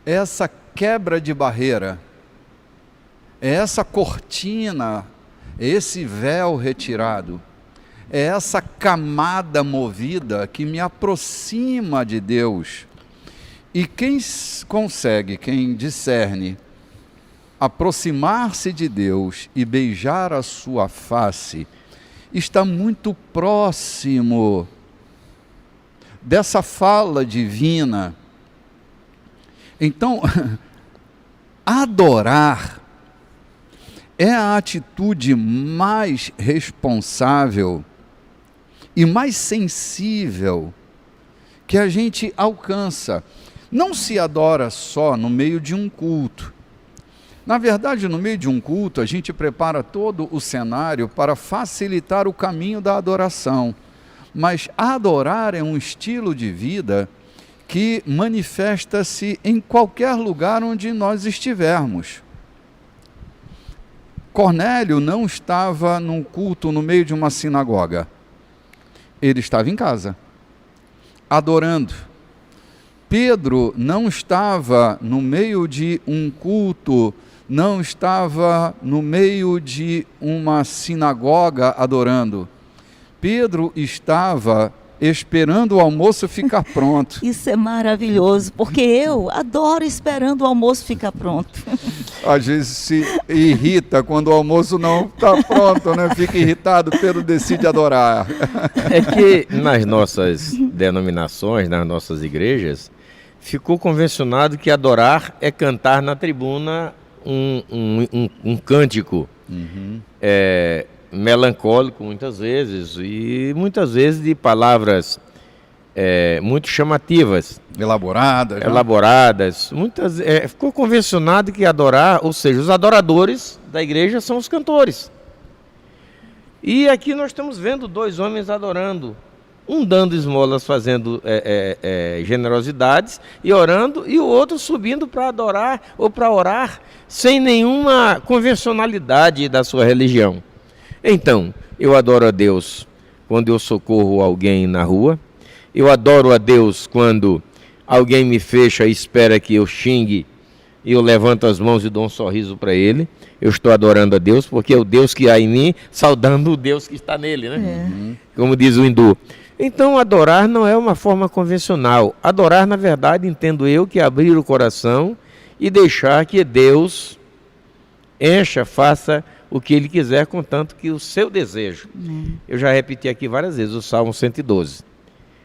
essa quebra de barreira. É essa cortina, é esse véu retirado. É essa camada movida que me aproxima de Deus. E quem consegue, quem discerne, aproximar-se de Deus e beijar a sua face, está muito próximo dessa fala divina. Então, adorar é a atitude mais responsável e mais sensível que a gente alcança. Não se adora só no meio de um culto. Na verdade, no meio de um culto, a gente prepara todo o cenário para facilitar o caminho da adoração. Mas adorar é um estilo de vida que manifesta-se em qualquer lugar onde nós estivermos. Cornélio não estava num culto no meio de uma sinagoga. Ele estava em casa, adorando. Pedro não estava no meio de um culto, não estava no meio de uma sinagoga adorando. Pedro estava esperando o almoço ficar pronto. Isso é maravilhoso, porque eu adoro esperando o almoço ficar pronto. Às vezes se irrita quando o almoço não está pronto, né? Fica irritado, Pedro decide adorar. É que nas nossas denominações, nas nossas igrejas, ficou convencionado que adorar é cantar na tribuna um cântico melancólico muitas vezes, e muitas vezes de palavras muito chamativas. Elaboradas. Ficou convencionado que adorar, ou seja, os adoradores da igreja são os cantores. E aqui nós estamos vendo dois homens adorando. Um dando esmolas, fazendo generosidades e orando, e o outro subindo para adorar ou para orar, sem nenhuma convencionalidade da sua religião. Então, eu adoro a Deus quando eu socorro alguém na rua, eu adoro a Deus quando alguém me fecha e espera que eu xingue, e eu levanto as mãos e dou um sorriso para ele. Eu estou adorando a Deus, porque é o Deus que há em mim, saudando o Deus que está nele, né? Como diz o hindu. Então, adorar não é uma forma convencional. Adorar, na verdade, entendo eu, que é abrir o coração e deixar que Deus encha, faça o que Ele quiser, contanto que o seu desejo. Eu já repeti aqui várias vezes o Salmo 112.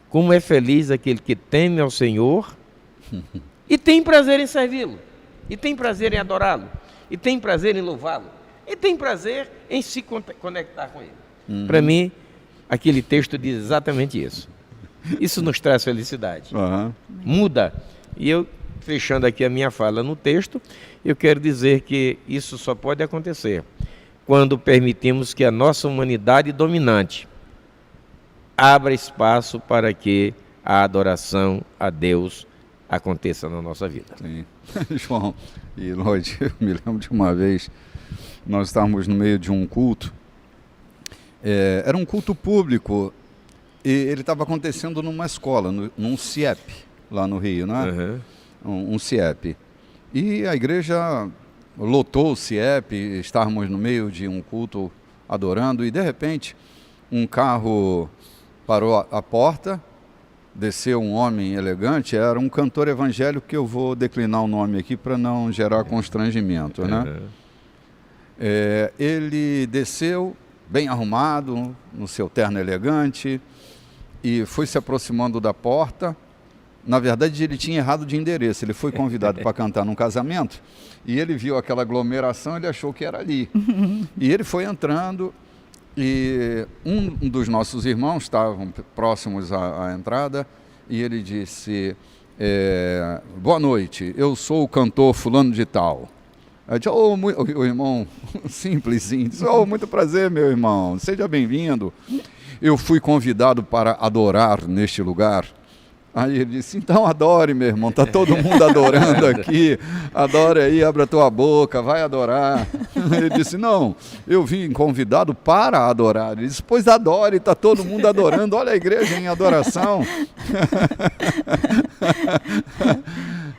Como é feliz aquele que teme ao Senhor e tem prazer em servi-lo, e tem prazer em adorá-lo, e tem prazer em louvá-lo, e tem prazer em se conectar com Ele. Para mim, aquele texto diz exatamente isso. Isso nos traz felicidade. Muda. E eu, fechando aqui a minha fala no texto, eu quero dizer que isso só pode acontecer quando permitimos que a nossa humanidade dominante abra espaço para que a adoração a Deus aconteça na nossa vida. Sim. João e Lloyd, eu me lembro de uma vez, nós estávamos no meio de um culto. Era um culto público e ele estava acontecendo numa escola, num CIEP, lá no Rio, né? Um CIEP. E a igreja lotou o CIEP, estávamos no meio de um culto adorando, e de repente um carro parou à porta, desceu um homem elegante, era um cantor evangélico, que eu vou declinar o nome aqui para não gerar constrangimento, né? Ele desceu bem arrumado, no seu terno elegante, e foi se aproximando da porta. Na verdade, ele tinha errado de endereço. Ele foi convidado para cantar num casamento, e ele viu aquela aglomeração, ele achou que era ali. E ele foi entrando, e um dos nossos irmãos estavam próximos à entrada, e ele disse: boa noite, eu sou o cantor fulano de tal. Aí disse, o irmão simplesinho, disse, muito prazer, meu irmão, seja bem-vindo. Eu fui convidado para adorar neste lugar. Aí ele disse, então adore, meu irmão, está todo mundo adorando aqui, adore aí, abre a tua boca, vai adorar. Ele disse, não, eu vim convidado para adorar. Ele disse, pois adore, está todo mundo adorando, olha a igreja em adoração.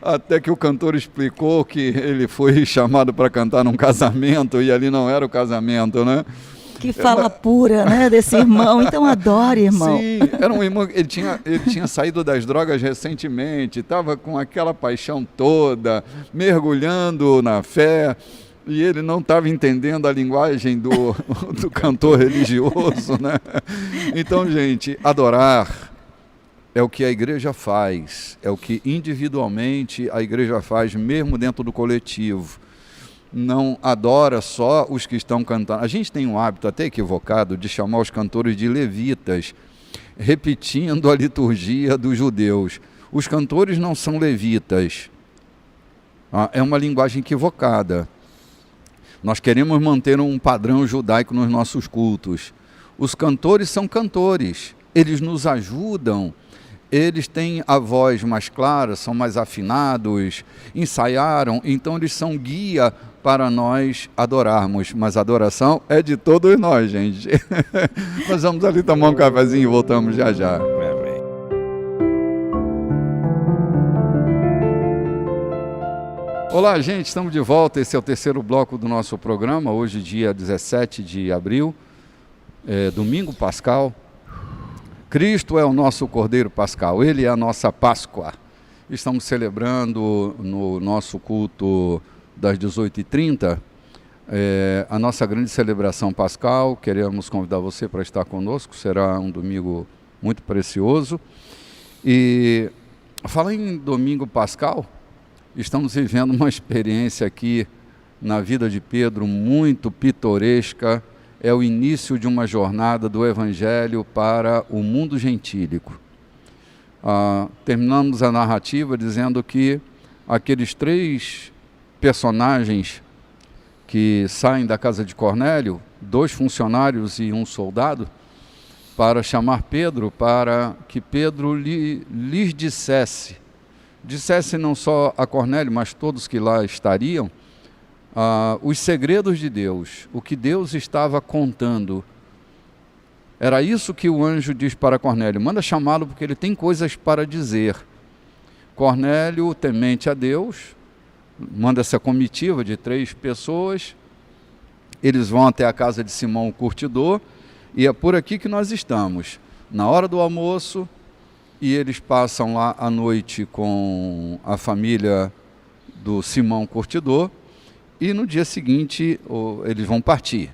Até que o cantor explicou que ele foi chamado para cantar num casamento e ali não era o casamento, né? Que fala pura, né, desse irmão. Então adore, irmão. Sim, era um irmão, ele tinha saído das drogas recentemente, estava com aquela paixão toda, mergulhando na fé, e ele não estava entendendo a linguagem do cantor religioso, né? Então, gente, adorar é o que a igreja faz, é o que individualmente a igreja faz, mesmo dentro do coletivo. Não adora só os que estão cantando. A gente tem um hábito até equivocado de chamar os cantores de levitas, repetindo a liturgia dos judeus. Os cantores não são levitas. É uma linguagem equivocada. Nós queremos manter um padrão judaico nos nossos cultos. Os cantores são cantores. Eles nos ajudam. Eles têm a voz mais clara, são mais afinados, ensaiaram, então eles são guia para nós adorarmos, mas a adoração é de todos nós, gente. Nós vamos ali tomar um cafezinho e voltamos já já. Olá, gente, estamos de volta, esse é o terceiro bloco do nosso programa, hoje dia 17 de abril, domingo pascal. Cristo é o nosso Cordeiro Pascal, Ele é a nossa Páscoa. Estamos celebrando no nosso culto das 18h30 a nossa grande celebração pascal. Queremos convidar você para estar conosco, será um domingo muito precioso. E falar em domingo pascal, estamos vivendo uma experiência aqui na vida de Pedro muito pitoresca. É o início de uma jornada do Evangelho para o mundo gentílico. Terminamos a narrativa dizendo que aqueles 3 personagens que saem da casa de Cornélio, 2 funcionários e um soldado, para chamar Pedro, para que Pedro lhes dissesse não só a Cornélio, mas todos que lá estariam, os segredos de Deus, o que Deus estava contando. Era isso que o anjo diz para Cornélio, manda chamá-lo porque ele tem coisas para dizer. Cornélio, temente a Deus, manda essa comitiva de 3 pessoas, eles vão até a casa de Simão o curtidor, e é por aqui que nós estamos, na hora do almoço, e eles passam lá à noite com a família do Simão curtidor, e no dia seguinte eles vão partir.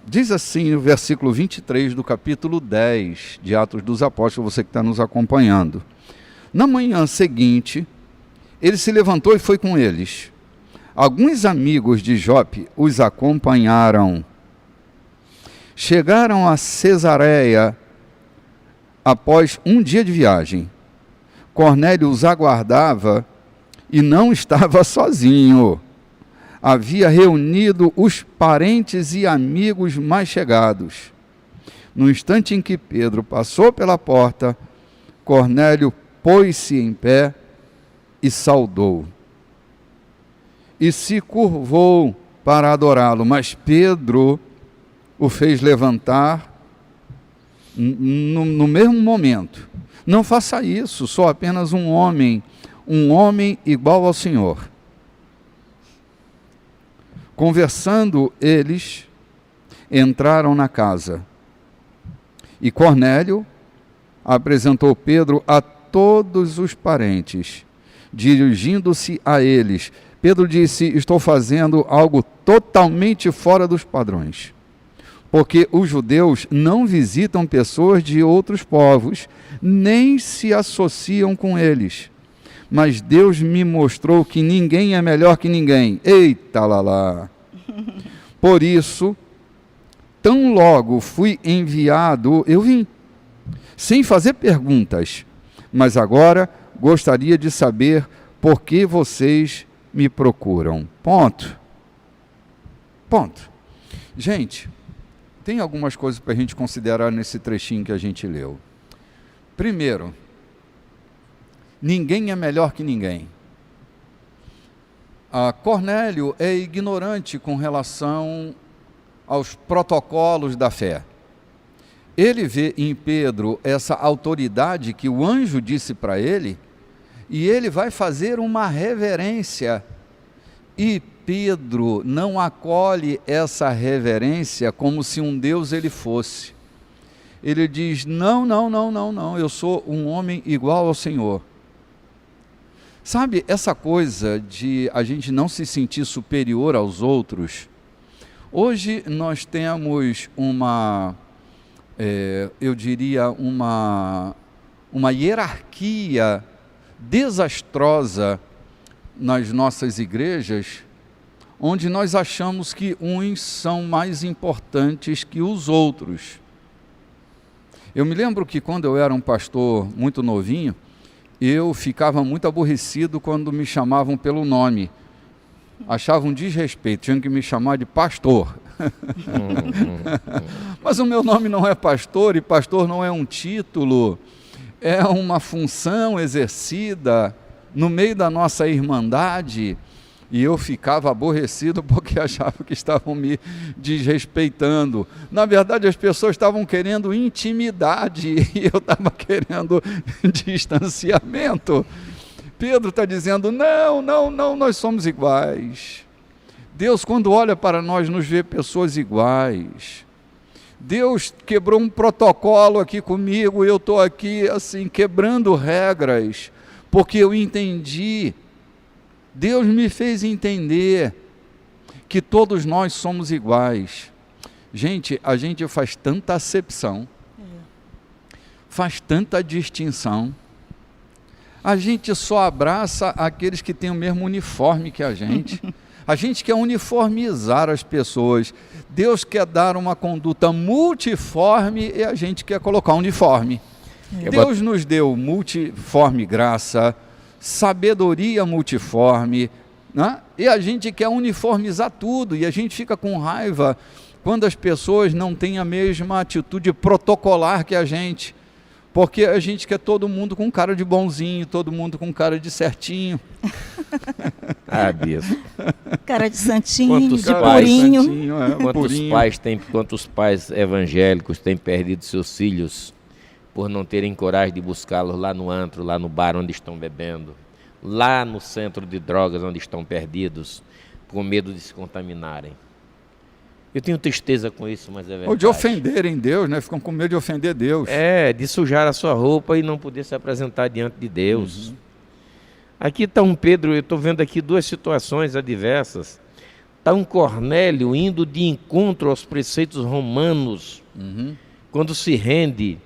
Diz assim o versículo 23 do capítulo 10 de Atos dos Apóstolos, você que está nos acompanhando. Na manhã seguinte, ele se levantou e foi com eles. Alguns amigos de Jope os acompanharam. Chegaram a Cesareia após um dia de viagem. Cornélio os aguardava e não estava sozinho. Havia reunido os parentes e amigos mais chegados. No instante em que Pedro passou pela porta, Cornélio pôs-se em pé e saudou. E se curvou para adorá-lo, mas Pedro o fez levantar no mesmo momento. Não faça isso, sou apenas um homem igual ao Senhor. Conversando, eles entraram na casa. E Cornélio apresentou Pedro a todos os parentes. Dirigindo-se a eles, Pedro disse: estou fazendo algo totalmente fora dos padrões, porque os judeus não visitam pessoas de outros povos, nem se associam com eles. Mas Deus me mostrou que ninguém é melhor que ninguém. Eita lá. Por isso, tão logo fui enviado, eu vim, sem fazer perguntas. Mas agora gostaria de saber por que vocês me procuram. Ponto. Ponto. Gente, tem algumas coisas para a gente considerar nesse trechinho que a gente leu. Primeiro, ninguém é melhor que ninguém. Cornélio é ignorante com relação aos protocolos da fé. Ele vê em Pedro essa autoridade que o anjo disse para ele, e ele vai fazer uma reverência. E Pedro não acolhe essa reverência como se um Deus ele fosse. Ele diz, não, eu sou um homem igual ao Senhor. Sabe, essa coisa de a gente não se sentir superior aos outros, hoje nós temos eu diria, uma hierarquia desastrosa nas nossas igrejas, onde nós achamos que uns são mais importantes que os outros. Eu me lembro que quando eu era um pastor muito novinho, eu ficava muito aborrecido quando me chamavam pelo nome. Achava um desrespeito, tinham que me chamar de pastor. Mas o meu nome não é pastor, e pastor não é um título, é uma função exercida no meio da nossa irmandade, e eu ficava aborrecido porque achava que estavam me desrespeitando. Na verdade, as pessoas estavam querendo intimidade e eu estava querendo distanciamento. Pedro está dizendo, não, nós somos iguais. Deus, quando olha para nós, nos vê pessoas iguais. Deus quebrou um protocolo aqui comigo, e eu estou aqui assim, quebrando regras, porque eu entendi, Deus me fez entender que todos nós somos iguais. Gente, a gente faz tanta acepção, faz tanta distinção, a gente só abraça aqueles que têm o mesmo uniforme que a gente. A gente quer uniformizar as pessoas. Deus quer dar uma conduta multiforme e a gente quer colocar uniforme. Deus nos deu multiforme graça, sabedoria multiforme, né? E a gente quer uniformizar tudo, e a gente fica com raiva quando as pessoas não têm a mesma atitude protocolar que a gente, porque a gente quer todo mundo com cara de bonzinho, todo mundo com cara de certinho. Bispo. Cara de santinho, de purinho. Quantos pais evangélicos têm perdido seus filhos por não terem coragem de buscá-los lá no antro, lá no bar onde estão bebendo, lá no centro de drogas onde estão perdidos, com medo de se contaminarem. Eu tenho tristeza com isso, mas é verdade. Ou de ofenderem Deus, né? Ficam com medo de ofender Deus. De sujar a sua roupa e não poder se apresentar diante de Deus. Aqui está um Pedro, eu estou vendo aqui duas situações adversas. Está um Cornélio indo de encontro aos preceitos romanos, quando se rende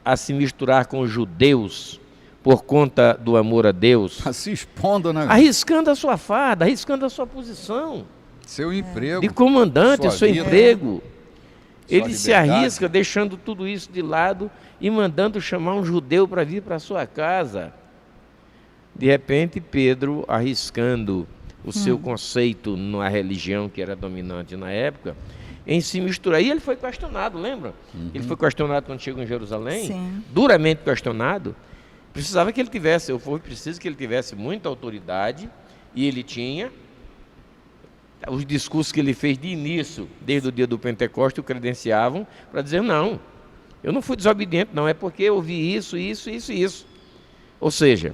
a se misturar com os judeus por conta do amor a Deus. Está se expondo, né? Arriscando a sua farda, arriscando a sua posição. Seu emprego. De comandante, seu vida, emprego. Ele liberdade. se arrisca deixando tudo isso de lado e mandando chamar um judeu para vir para a sua casa. De repente, Pedro, arriscando o seu conceito na religião que era dominante na época, em se misturar. E ele foi questionado, lembra? Ele foi questionado quando chegou em Jerusalém, Sim. duramente questionado. Precisava que ele tivesse, foi preciso que ele tivesse muita autoridade, e ele tinha. Os discursos que ele fez de início, desde o dia do Pentecostes, o credenciavam para dizer, não, eu não fui desobediente, não, é porque eu ouvi isso. Ou seja,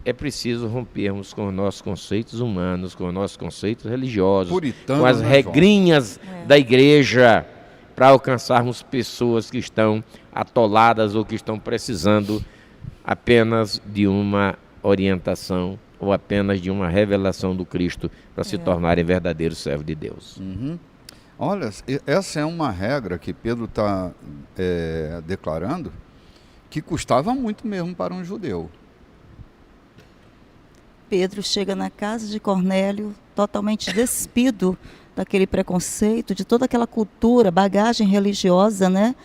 é preciso rompermos com os nossos conceitos humanos, com os nossos conceitos religiosos, Puritano, com as regrinhas da igreja, para alcançarmos pessoas que estão atoladas ou que estão precisando apenas de uma orientação ou apenas de uma revelação do Cristo para se tornarem verdadeiros servos de Deus. Olha, essa é uma regra que Pedro está declarando, que custava muito mesmo para um judeu. Pedro chega na casa de Cornélio totalmente despido daquele preconceito, de toda aquela cultura, bagagem religiosa, né?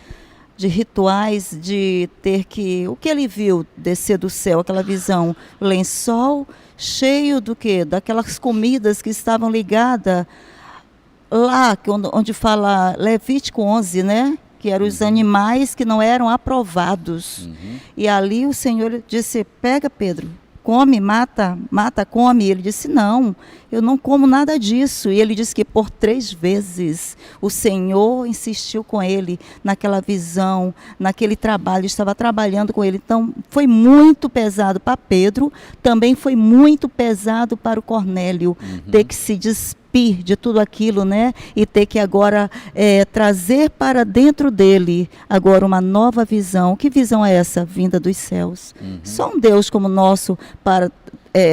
de rituais, de ter que... O que ele viu descer do céu, aquela visão, lençol cheio do quê? Daquelas comidas que estavam ligadas lá, onde fala Levítico 11, né? Que eram os animais que não eram aprovados. E ali o Senhor disse, pega Pedro, come, mata, come. E ele disse, não, eu não como nada disso. E ele disse que por 3 vezes o Senhor insistiu com ele naquela visão, naquele trabalho, estava trabalhando com ele. Então foi muito pesado para Pedro, também foi muito pesado para o Cornélio, ter que se despir de tudo aquilo, né? E ter que agora trazer para dentro dele agora uma nova visão. Que visão é essa? Vinda dos céus. Só um Deus como o nosso para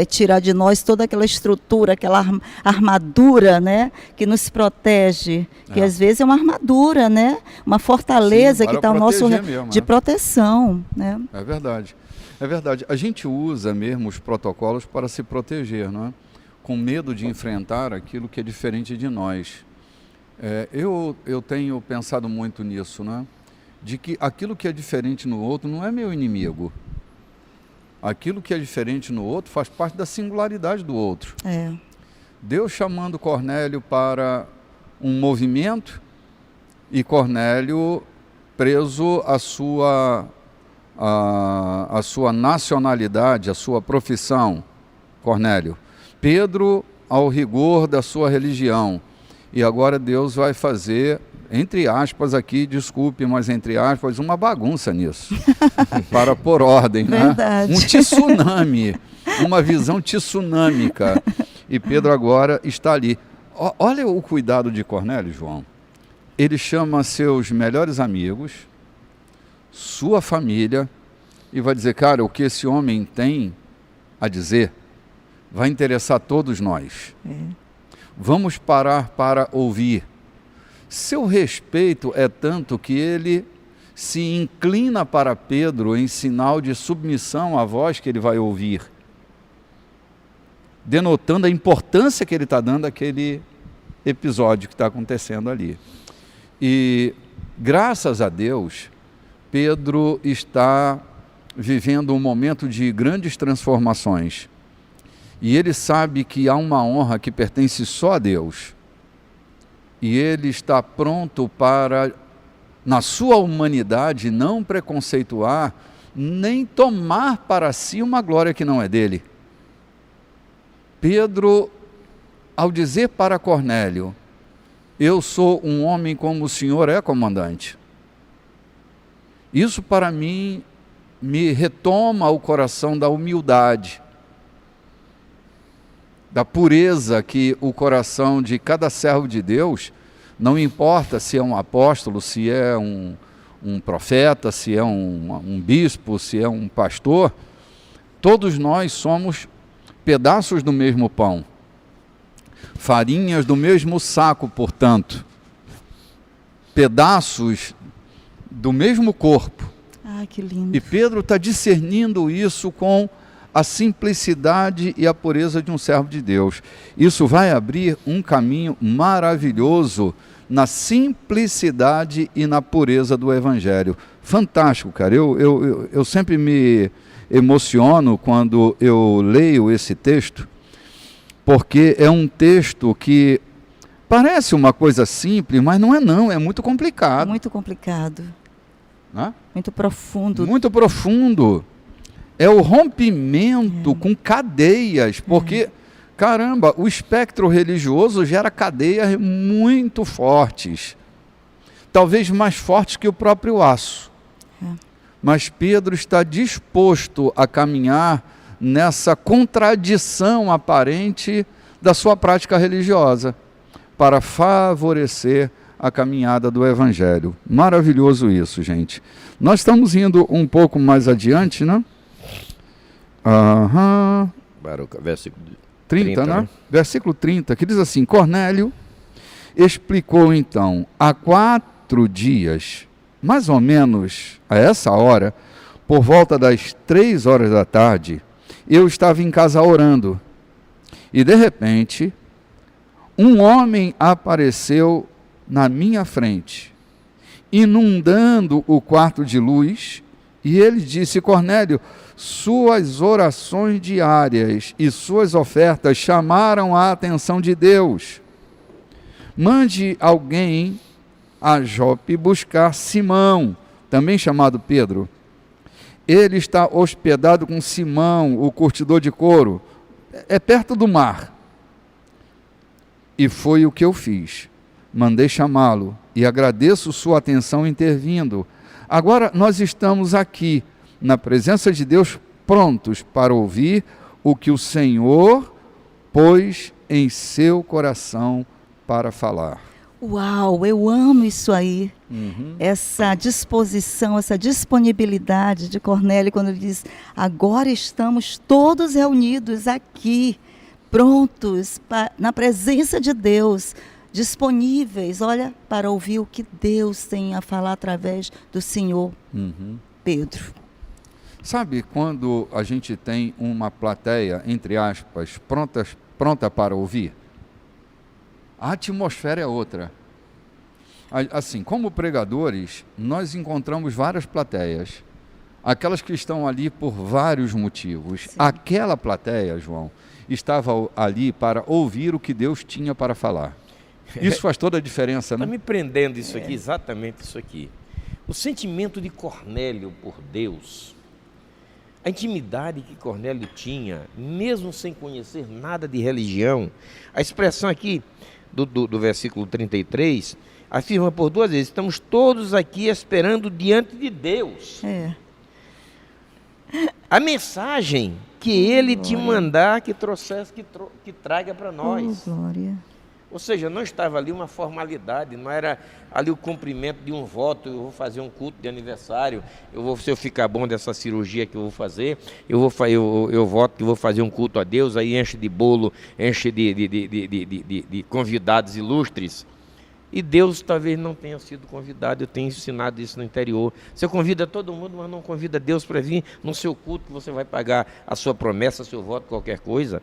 tirar de nós toda aquela estrutura, aquela armadura, né? Que nos protege. Que às vezes é uma armadura, né? Uma fortaleza. Sim, que está ao nosso mesmo, de proteção, né? É verdade. É verdade. A gente usa mesmo os protocolos para se proteger, não é? Com medo de enfrentar aquilo que é diferente de nós. Eu tenho pensado muito nisso, né? De que aquilo que é diferente no outro não é meu inimigo. Aquilo que é diferente no outro faz parte da singularidade do outro. Deus chamando Cornélio para um movimento e Cornélio preso à sua nacionalidade, à sua profissão, Cornélio. Pedro ao rigor da sua religião. E agora Deus vai fazer, entre aspas aqui, desculpe, mas entre aspas, uma bagunça nisso. Para pôr ordem, né? Um tsunami, uma visão tsunâmica. E Pedro agora está ali. Olha o cuidado de Cornélio, João. Ele chama seus melhores amigos, sua família, e vai dizer, cara, o que esse homem tem a dizer vai interessar todos nós. Vamos parar para ouvir. Seu respeito é tanto que ele se inclina para Pedro em sinal de submissão à voz que ele vai ouvir, denotando a importância que ele está dando àquele episódio que está acontecendo ali. E, graças a Deus, Pedro está vivendo um momento de grandes transformações. E ele sabe que há uma honra que pertence só a Deus. E ele está pronto para, na sua humanidade, não preconceituar, nem tomar para si uma glória que não é dele. Pedro, ao dizer para Cornélio, eu sou um homem como o senhor é, comandante. Isso para mim me retoma o coração da humildade, da pureza que o coração de cada servo de Deus, não importa se é um apóstolo, se é um profeta, se é um bispo, se é um pastor, todos nós somos pedaços do mesmo pão, farinhas do mesmo saco, portanto, pedaços do mesmo corpo. Que lindo. E Pedro está discernindo isso com a simplicidade e a pureza de um servo de Deus. Isso vai abrir um caminho maravilhoso na simplicidade e na pureza do Evangelho. Fantástico, cara. Eu sempre me emociono quando eu leio esse texto, porque é um texto que parece uma coisa simples, mas não, é muito complicado. Muito complicado. Né? Muito profundo. Muito profundo. É o rompimento com cadeias, porque, caramba, o espectro religioso gera cadeias muito fortes, talvez mais fortes que o próprio aço. Mas Pedro está disposto a caminhar nessa contradição aparente da sua prática religiosa, para favorecer a caminhada do Evangelho. Maravilhoso isso, gente. Nós estamos indo um pouco mais adiante, né? Versículo 30, né? Versículo 30, que diz assim, Cornélio explicou então, há 4 dias, mais ou menos a essa hora, por volta das 3 horas da tarde, eu estava em casa orando, e de repente, um homem apareceu na minha frente, inundando o quarto de luz, e ele disse: Cornélio, suas orações diárias e suas ofertas chamaram a atenção de Deus. Mande alguém a Jope buscar Simão, também chamado Pedro. Ele está hospedado com Simão, o curtidor de couro. É perto do mar. E foi o que eu fiz. Mandei chamá-lo e agradeço sua atenção intervindo. Agora nós estamos aqui, na presença de Deus, prontos para ouvir o que o Senhor pôs em seu coração para falar. Uau, eu amo isso aí. Essa disposição, essa disponibilidade de Cornélio, quando ele diz: agora estamos todos reunidos aqui, prontos, na presença de Deus, disponíveis, olha, para ouvir o que Deus tem a falar através do Senhor Pedro. Sabe, quando a gente tem uma plateia, entre aspas, pronta para ouvir, a atmosfera é outra. Assim, como pregadores, nós encontramos várias plateias, aquelas que estão ali por vários motivos. Sim. Aquela plateia, João, estava ali para ouvir o que Deus tinha para falar. Isso faz toda a diferença, né? Está me prendendo isso aqui, exatamente isso aqui. O sentimento de Cornélio por Deus, a intimidade que Cornélio tinha, mesmo sem conhecer nada de religião. A expressão aqui do versículo 33 afirma por duas vezes: estamos todos aqui esperando diante de Deus. A mensagem que ele te mandar que trouxesse, que traga para nós. Glória. Ou seja, não estava ali uma formalidade, não era ali o cumprimento de um voto: eu vou fazer um culto de aniversário, se eu ficar bom dessa cirurgia que eu vou fazer, eu voto que vou fazer um culto a Deus, aí enche de bolo, enche de convidados ilustres. E Deus talvez não tenha sido convidado. Eu tenho ensinado isso no interior. Você convida todo mundo, mas não convida Deus para vir no seu culto, que você vai pagar a sua promessa, seu voto, qualquer coisa.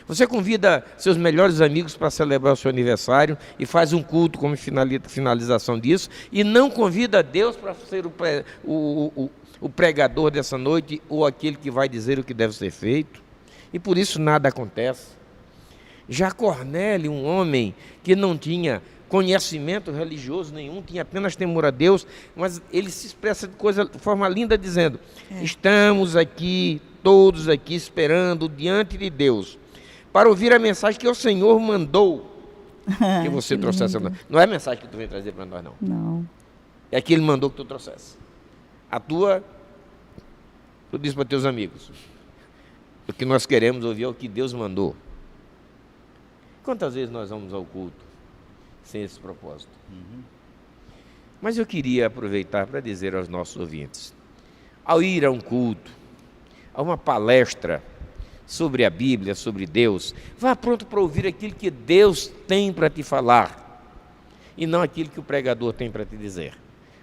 Você convida seus melhores amigos para celebrar o seu aniversário e faz um culto como finalização disso, e não convida Deus para ser o pregador dessa noite, ou aquele que vai dizer o que deve ser feito. E por isso nada acontece. Já Cornélio, um homem que não tinha conhecimento religioso nenhum, tinha apenas temor a Deus, mas ele se expressa de forma linda, dizendo: estamos aqui, todos aqui, esperando diante de Deus, para ouvir a mensagem que o Senhor mandou que você trouxesse. Não é a mensagem que tu vem trazer para nós, não. Não. É que ele mandou que tu trouxesse. Tu diz para teus amigos: o que nós queremos ouvir é o que Deus mandou. Quantas vezes nós vamos ao culto sem esse propósito? Mas eu queria aproveitar para dizer aos nossos ouvintes: ao ir a um culto, a uma palestra sobre a Bíblia, sobre Deus, vá pronto para ouvir aquilo que Deus tem para te falar, e não aquilo que o pregador tem para te dizer.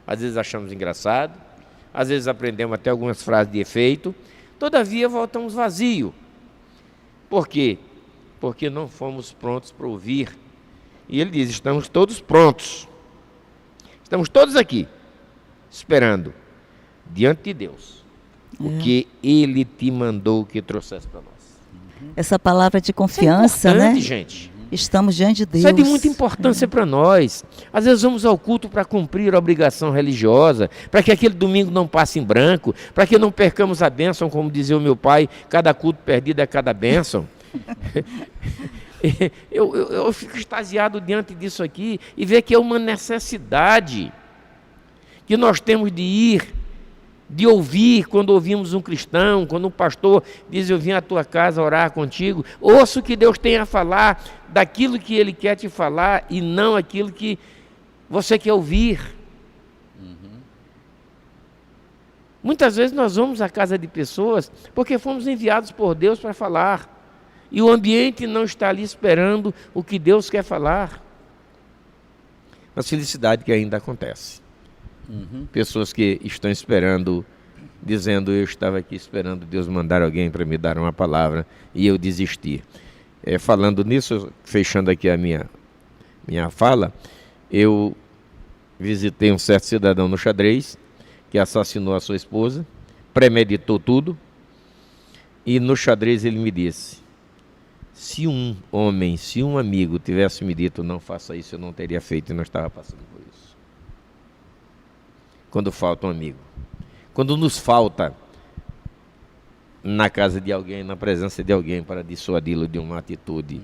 Às vezes achamos engraçado, às vezes aprendemos até algumas frases de efeito, todavia voltamos vazios. Por quê? Porque não fomos prontos para ouvir. E ele diz: estamos todos prontos, estamos todos aqui, esperando, diante de Deus, o que Ele te mandou que trouxesse para nós. Essa palavra de confiança, é importante, né? Gente. Estamos diante de Deus. Isso é de muita importância para nós. Às vezes vamos ao culto para cumprir a obrigação religiosa, para que aquele domingo não passe em branco, para que não percamos a bênção, como dizia o meu pai: cada culto perdido é cada bênção. Eu fico extasiado diante disso aqui e ver que é uma necessidade que nós temos de ouvir. Quando ouvimos um cristão, quando um pastor diz: eu vim à tua casa orar contigo, ouça o que Deus tem a falar, daquilo que Ele quer te falar, e não aquilo que você quer ouvir. Muitas vezes nós vamos à casa de pessoas porque fomos enviados por Deus para falar, e o ambiente não está ali esperando o que Deus quer falar. Mas felicidade que ainda acontece. Pessoas que estão esperando, dizendo: eu estava aqui esperando Deus mandar alguém para me dar uma palavra e eu desisti. Falando nisso, fechando aqui a minha fala, eu visitei um certo cidadão no Xadrez, que assassinou a sua esposa, premeditou tudo, e no Xadrez ele me disse: se um homem, se um amigo tivesse me dito não faça isso, eu não teria feito, e não estava passando por isso. Quando falta um amigo, quando nos falta na casa de alguém, na presença de alguém para dissuadi-lo de uma atitude,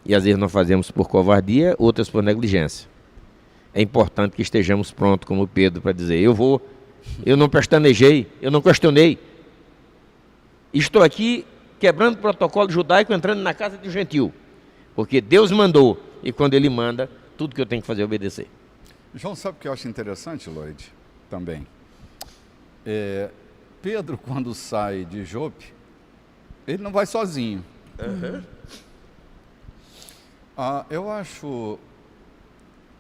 e às vezes nós fazemos por covardia, outras por negligência. É importante que estejamos prontos como Pedro para dizer: eu não pestanejei, eu não questionei, estou aqui quebrando o protocolo judaico, entrando na casa de um gentil, porque Deus mandou, e quando Ele manda, tudo que eu tenho que fazer é obedecer. João, sabe o que eu acho interessante, Lloyd, também? Pedro, quando sai de Jope, ele não vai sozinho. Eu acho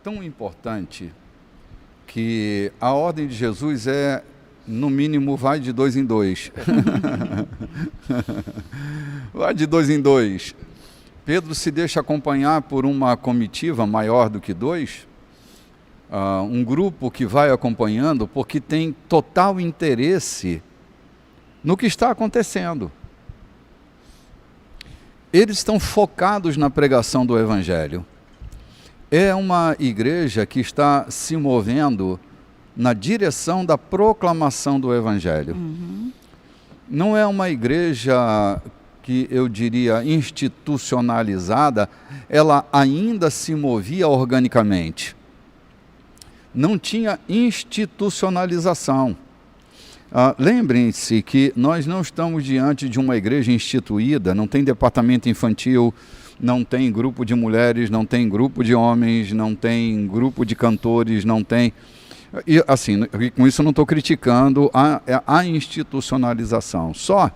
tão importante que a ordem de Jesus é, no mínimo, vai de 2 em 2. Vai de 2 em 2. Pedro se deixa acompanhar por uma comitiva maior do que 2, um grupo que vai acompanhando porque tem total interesse no que está acontecendo. Eles estão focados na pregação do Evangelho. É uma igreja que está se movendo na direção da proclamação do Evangelho. Não é uma igreja que eu diria institucionalizada, ela ainda se movia organicamente. Não tinha institucionalização. Lembrem-se que nós não estamos diante de uma igreja instituída, não tem departamento infantil, não tem grupo de mulheres, não tem grupo de homens, não tem grupo de cantores, não tem... E, assim, com isso eu não estou criticando a institucionalização, só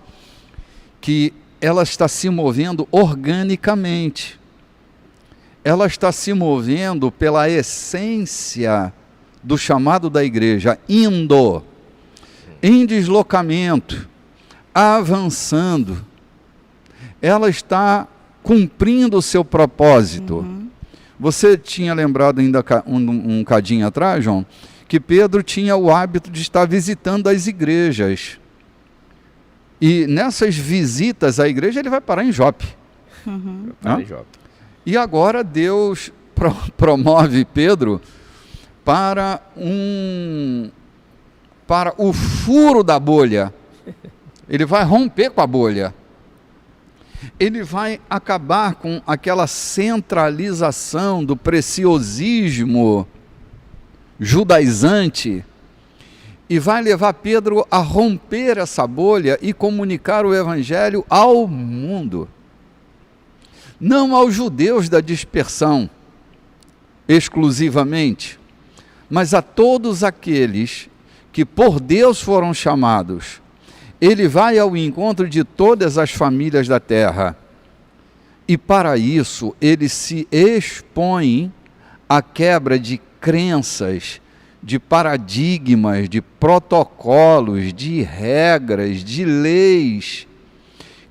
que ela está se movendo organicamente. Ela está se movendo pela essência do chamado da igreja, indo em deslocamento, avançando. Ela está cumprindo o seu propósito. Você tinha lembrado ainda um cadinho atrás, João, que Pedro tinha o hábito de estar visitando as igrejas. E nessas visitas à igreja ele vai parar em Jope. E agora Deus promove Pedro para o furo da bolha. Ele vai romper com a bolha. Ele vai acabar com aquela centralização do preciosismo judaizante e vai levar Pedro a romper essa bolha e comunicar o Evangelho ao mundo. Não aos judeus da dispersão, exclusivamente, mas a todos aqueles que por Deus foram chamados. Ele vai ao encontro de todas as famílias da terra. E para isso, ele se expõe à quebra de crenças, de paradigmas, de protocolos, de regras, de leis,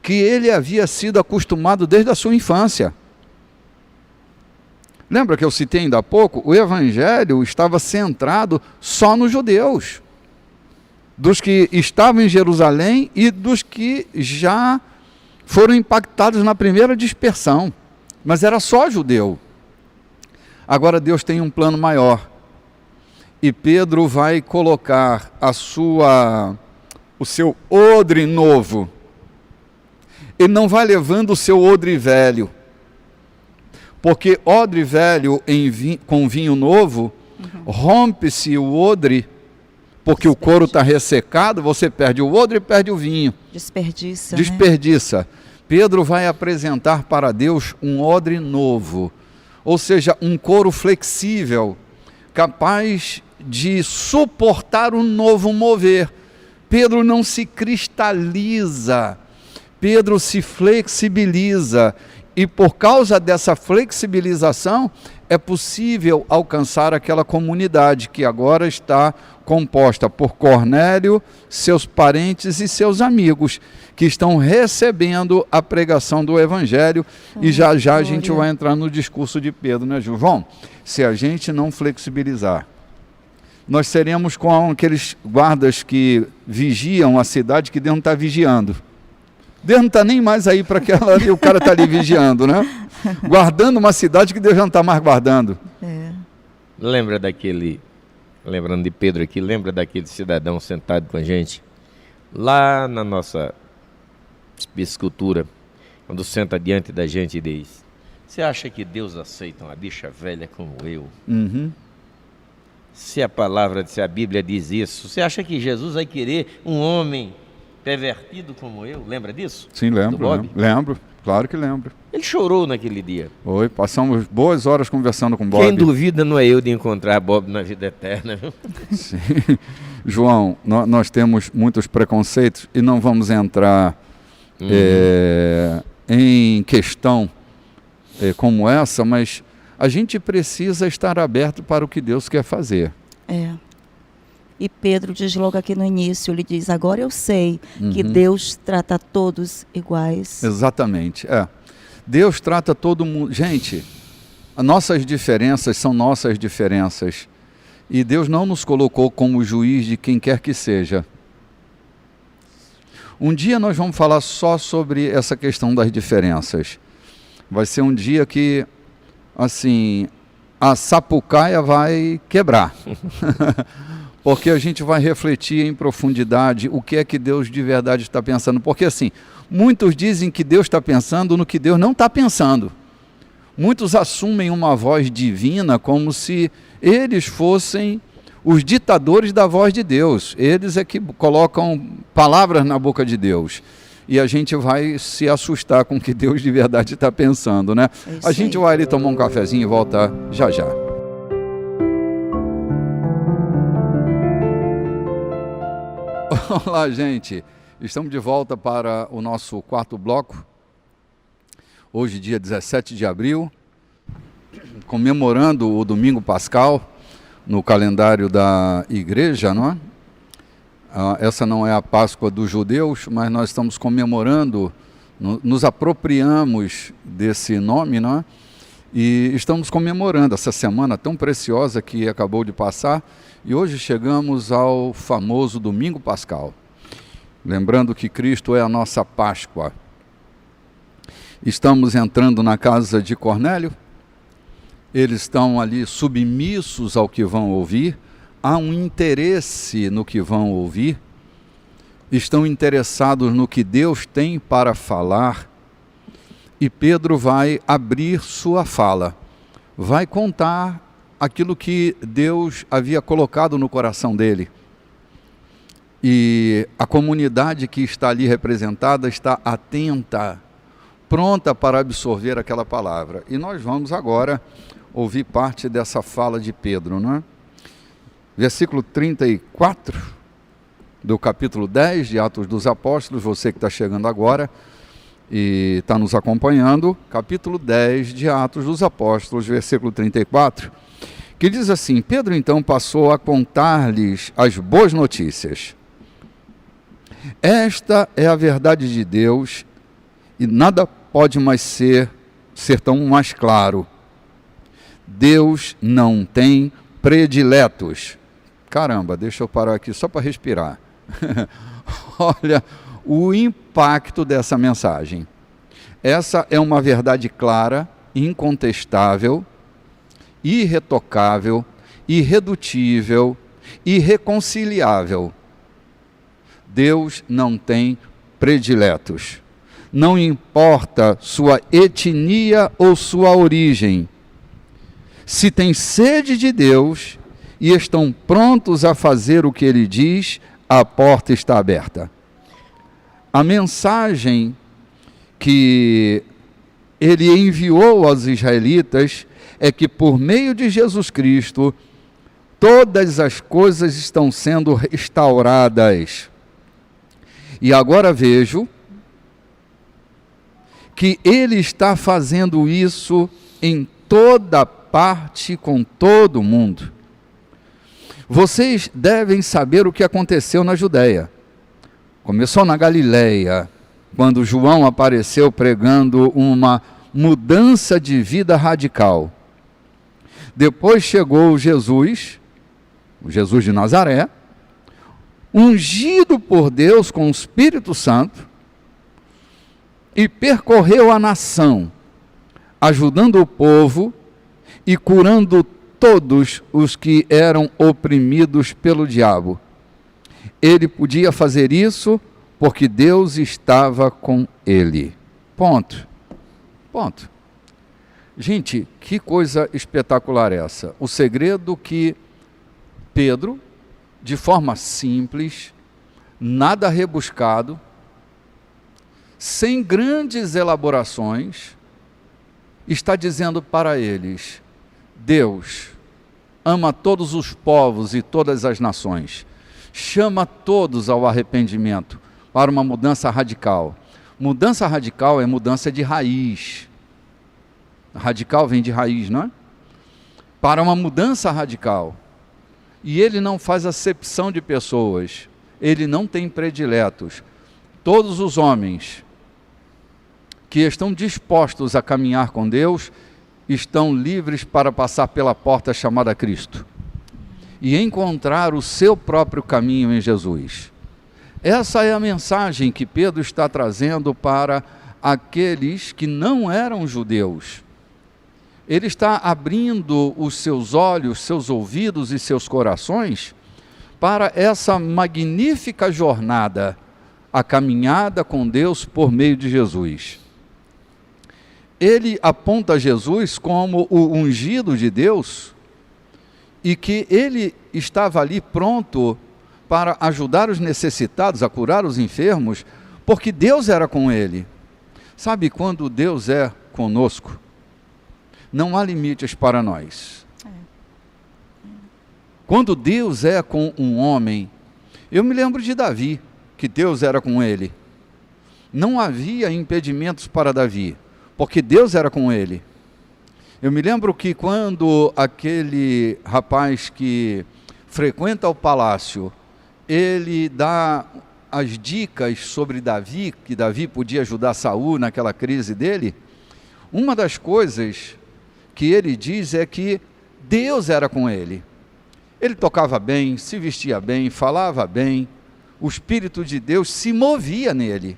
que ele havia sido acostumado desde a sua infância. Lembra que eu citei ainda há pouco? O Evangelho estava centrado só nos judeus, dos que estavam em Jerusalém e dos que já foram impactados na primeira dispersão, mas era só judeu. Agora Deus tem um plano maior, e Pedro vai colocar o seu odre novo. Ele não vai levando o seu odre velho, porque odre velho com vinho novo, rompe-se o odre, porque o couro está ressecado, você perde o odre e perde o vinho. Desperdiça. Né? Pedro vai apresentar para Deus um odre novo, ou seja, um couro flexível, capaz de suportar o novo mover. Pedro não se cristaliza, Pedro se flexibiliza, e por causa dessa flexibilização, é possível alcançar aquela comunidade que agora está composta por Cornélio, seus parentes e seus amigos, que estão recebendo a pregação do Evangelho. E já já a gente vai entrar no discurso de Pedro, né, João? Se a gente não flexibilizar, nós seremos com aqueles guardas que vigiam a cidade que Deus não está vigiando. Deus não está nem mais aí para aquela ali, o cara está ali vigiando, né? Guardando uma cidade que Deus já não está mais guardando. Lembrando de Pedro aqui, lembra daquele cidadão sentado com a gente, lá na nossa piscicultura, quando senta diante da gente e diz: você acha que Deus aceita uma bicha velha como eu? Uhum. Se a Bíblia diz isso, você acha que Jesus vai querer um homem pervertido como eu? Lembra disso? Sim, lembro, claro que lembro. Ele chorou naquele dia. Oi, passamos boas horas conversando com Bob. Quem duvida não é eu de encontrar Bob na vida eterna, viu? Sim. João, nós temos muitos preconceitos e não vamos entrar em questão como essa, mas a gente precisa estar aberto para o que Deus quer fazer. E Pedro diz logo aqui no início, ele diz: agora eu sei que Deus trata todos iguais. Exatamente, Deus trata todo mundo. Gente, as nossas diferenças são nossas diferenças. E Deus não nos colocou como juiz de quem quer que seja. Um dia nós vamos falar só sobre essa questão das diferenças. Vai ser um dia que, assim, a sapucaia vai quebrar. Porque a gente vai refletir em profundidade o que é que Deus de verdade está pensando. Porque assim, muitos dizem que Deus está pensando no que Deus não está pensando. Muitos assumem uma voz divina como se eles fossem os ditadores da voz de Deus. Eles é que colocam palavras na boca de Deus. E a gente vai se assustar com o que Deus de verdade está pensando, né? A gente vai ali tomar um cafezinho e volta já já. Olá, gente. Estamos de volta para o nosso quarto bloco. Hoje, dia 17 de abril, comemorando o Domingo Pascal no calendário da igreja, não é? Essa não é a Páscoa dos judeus, mas nós estamos comemorando, nos apropriamos desse nome, não é? E estamos comemorando essa semana tão preciosa que acabou de passar, e hoje chegamos ao famoso Domingo Pascal. Lembrando que Cristo é a nossa Páscoa. Estamos entrando na casa de Cornélio, eles estão ali submissos ao que vão ouvir, há um interesse no que vão ouvir, estão interessados no que Deus tem para falar, e Pedro vai abrir sua fala, vai contar aquilo que Deus havia colocado no coração dele. E a comunidade que está ali representada está atenta, pronta para absorver aquela palavra. E nós vamos agora ouvir parte dessa fala de Pedro, não é? Versículo 34 do capítulo 10 de Atos dos Apóstolos, você que está chegando agora e está nos acompanhando, capítulo 10 de Atos dos Apóstolos, versículo 34, que diz assim: Pedro então passou a contar-lhes as boas notícias. Esta é a verdade de Deus e nada pode mais ser tão mais claro. Deus não tem prediletos. Caramba, deixa eu parar aqui só para respirar. Olha o impacto dessa mensagem. Essa é uma verdade clara, incontestável, irretocável, irredutível, irreconciliável. Deus não tem prediletos. Não importa sua etnia ou sua origem. Se tem sede de Deus e estão prontos a fazer o que Ele diz, a porta está aberta. A mensagem que Ele enviou aos israelitas é que por meio de Jesus Cristo, todas as coisas estão sendo restauradas. E agora vejo que Ele está fazendo isso em toda parte com todo mundo. Vocês devem saber o que aconteceu na Judéia. Começou na Galileia, quando João apareceu pregando uma mudança de vida radical. Depois chegou Jesus, o Jesus de Nazaré, ungido por Deus com o Espírito Santo, e percorreu a nação, ajudando o povo e curando todos os que eram oprimidos pelo diabo. Ele podia fazer isso porque Deus estava com ele. Ponto. Ponto. Gente, que coisa espetacular essa. O segredo que Pedro, de forma simples, nada rebuscado, sem grandes elaborações, está dizendo para eles: Deus ama todos os povos e todas as nações, chama todos ao arrependimento, para uma mudança radical. Mudança radical é mudança de raiz. Radical vem de raiz, não é? Para uma mudança radical. E ele não faz acepção de pessoas, ele não tem prediletos. Todos os homens que estão dispostos a caminhar com Deus estão livres para passar pela porta chamada Cristo e encontrar o seu próprio caminho em Jesus. Essa é a mensagem que Pedro está trazendo para aqueles que não eram judeus. Ele está abrindo os seus olhos, seus ouvidos e seus corações para essa magnífica jornada, a caminhada com Deus por meio de Jesus. Ele aponta Jesus como o ungido de Deus e que ele estava ali pronto para ajudar os necessitados, a curar os enfermos, porque Deus era com ele. Sabe, quando Deus é conosco, não há limites para nós. Quando Deus é com um homem, eu me lembro de Davi, que Deus era com ele. Não havia impedimentos para Davi, porque Deus era com ele. Eu me lembro que quando aquele rapaz que frequenta o palácio, ele dá as dicas sobre Davi, que Davi podia ajudar Saul naquela crise dele, uma das coisas que ele diz é que Deus era com ele. Ele tocava bem, se vestia bem, falava bem, o Espírito de Deus se movia nele.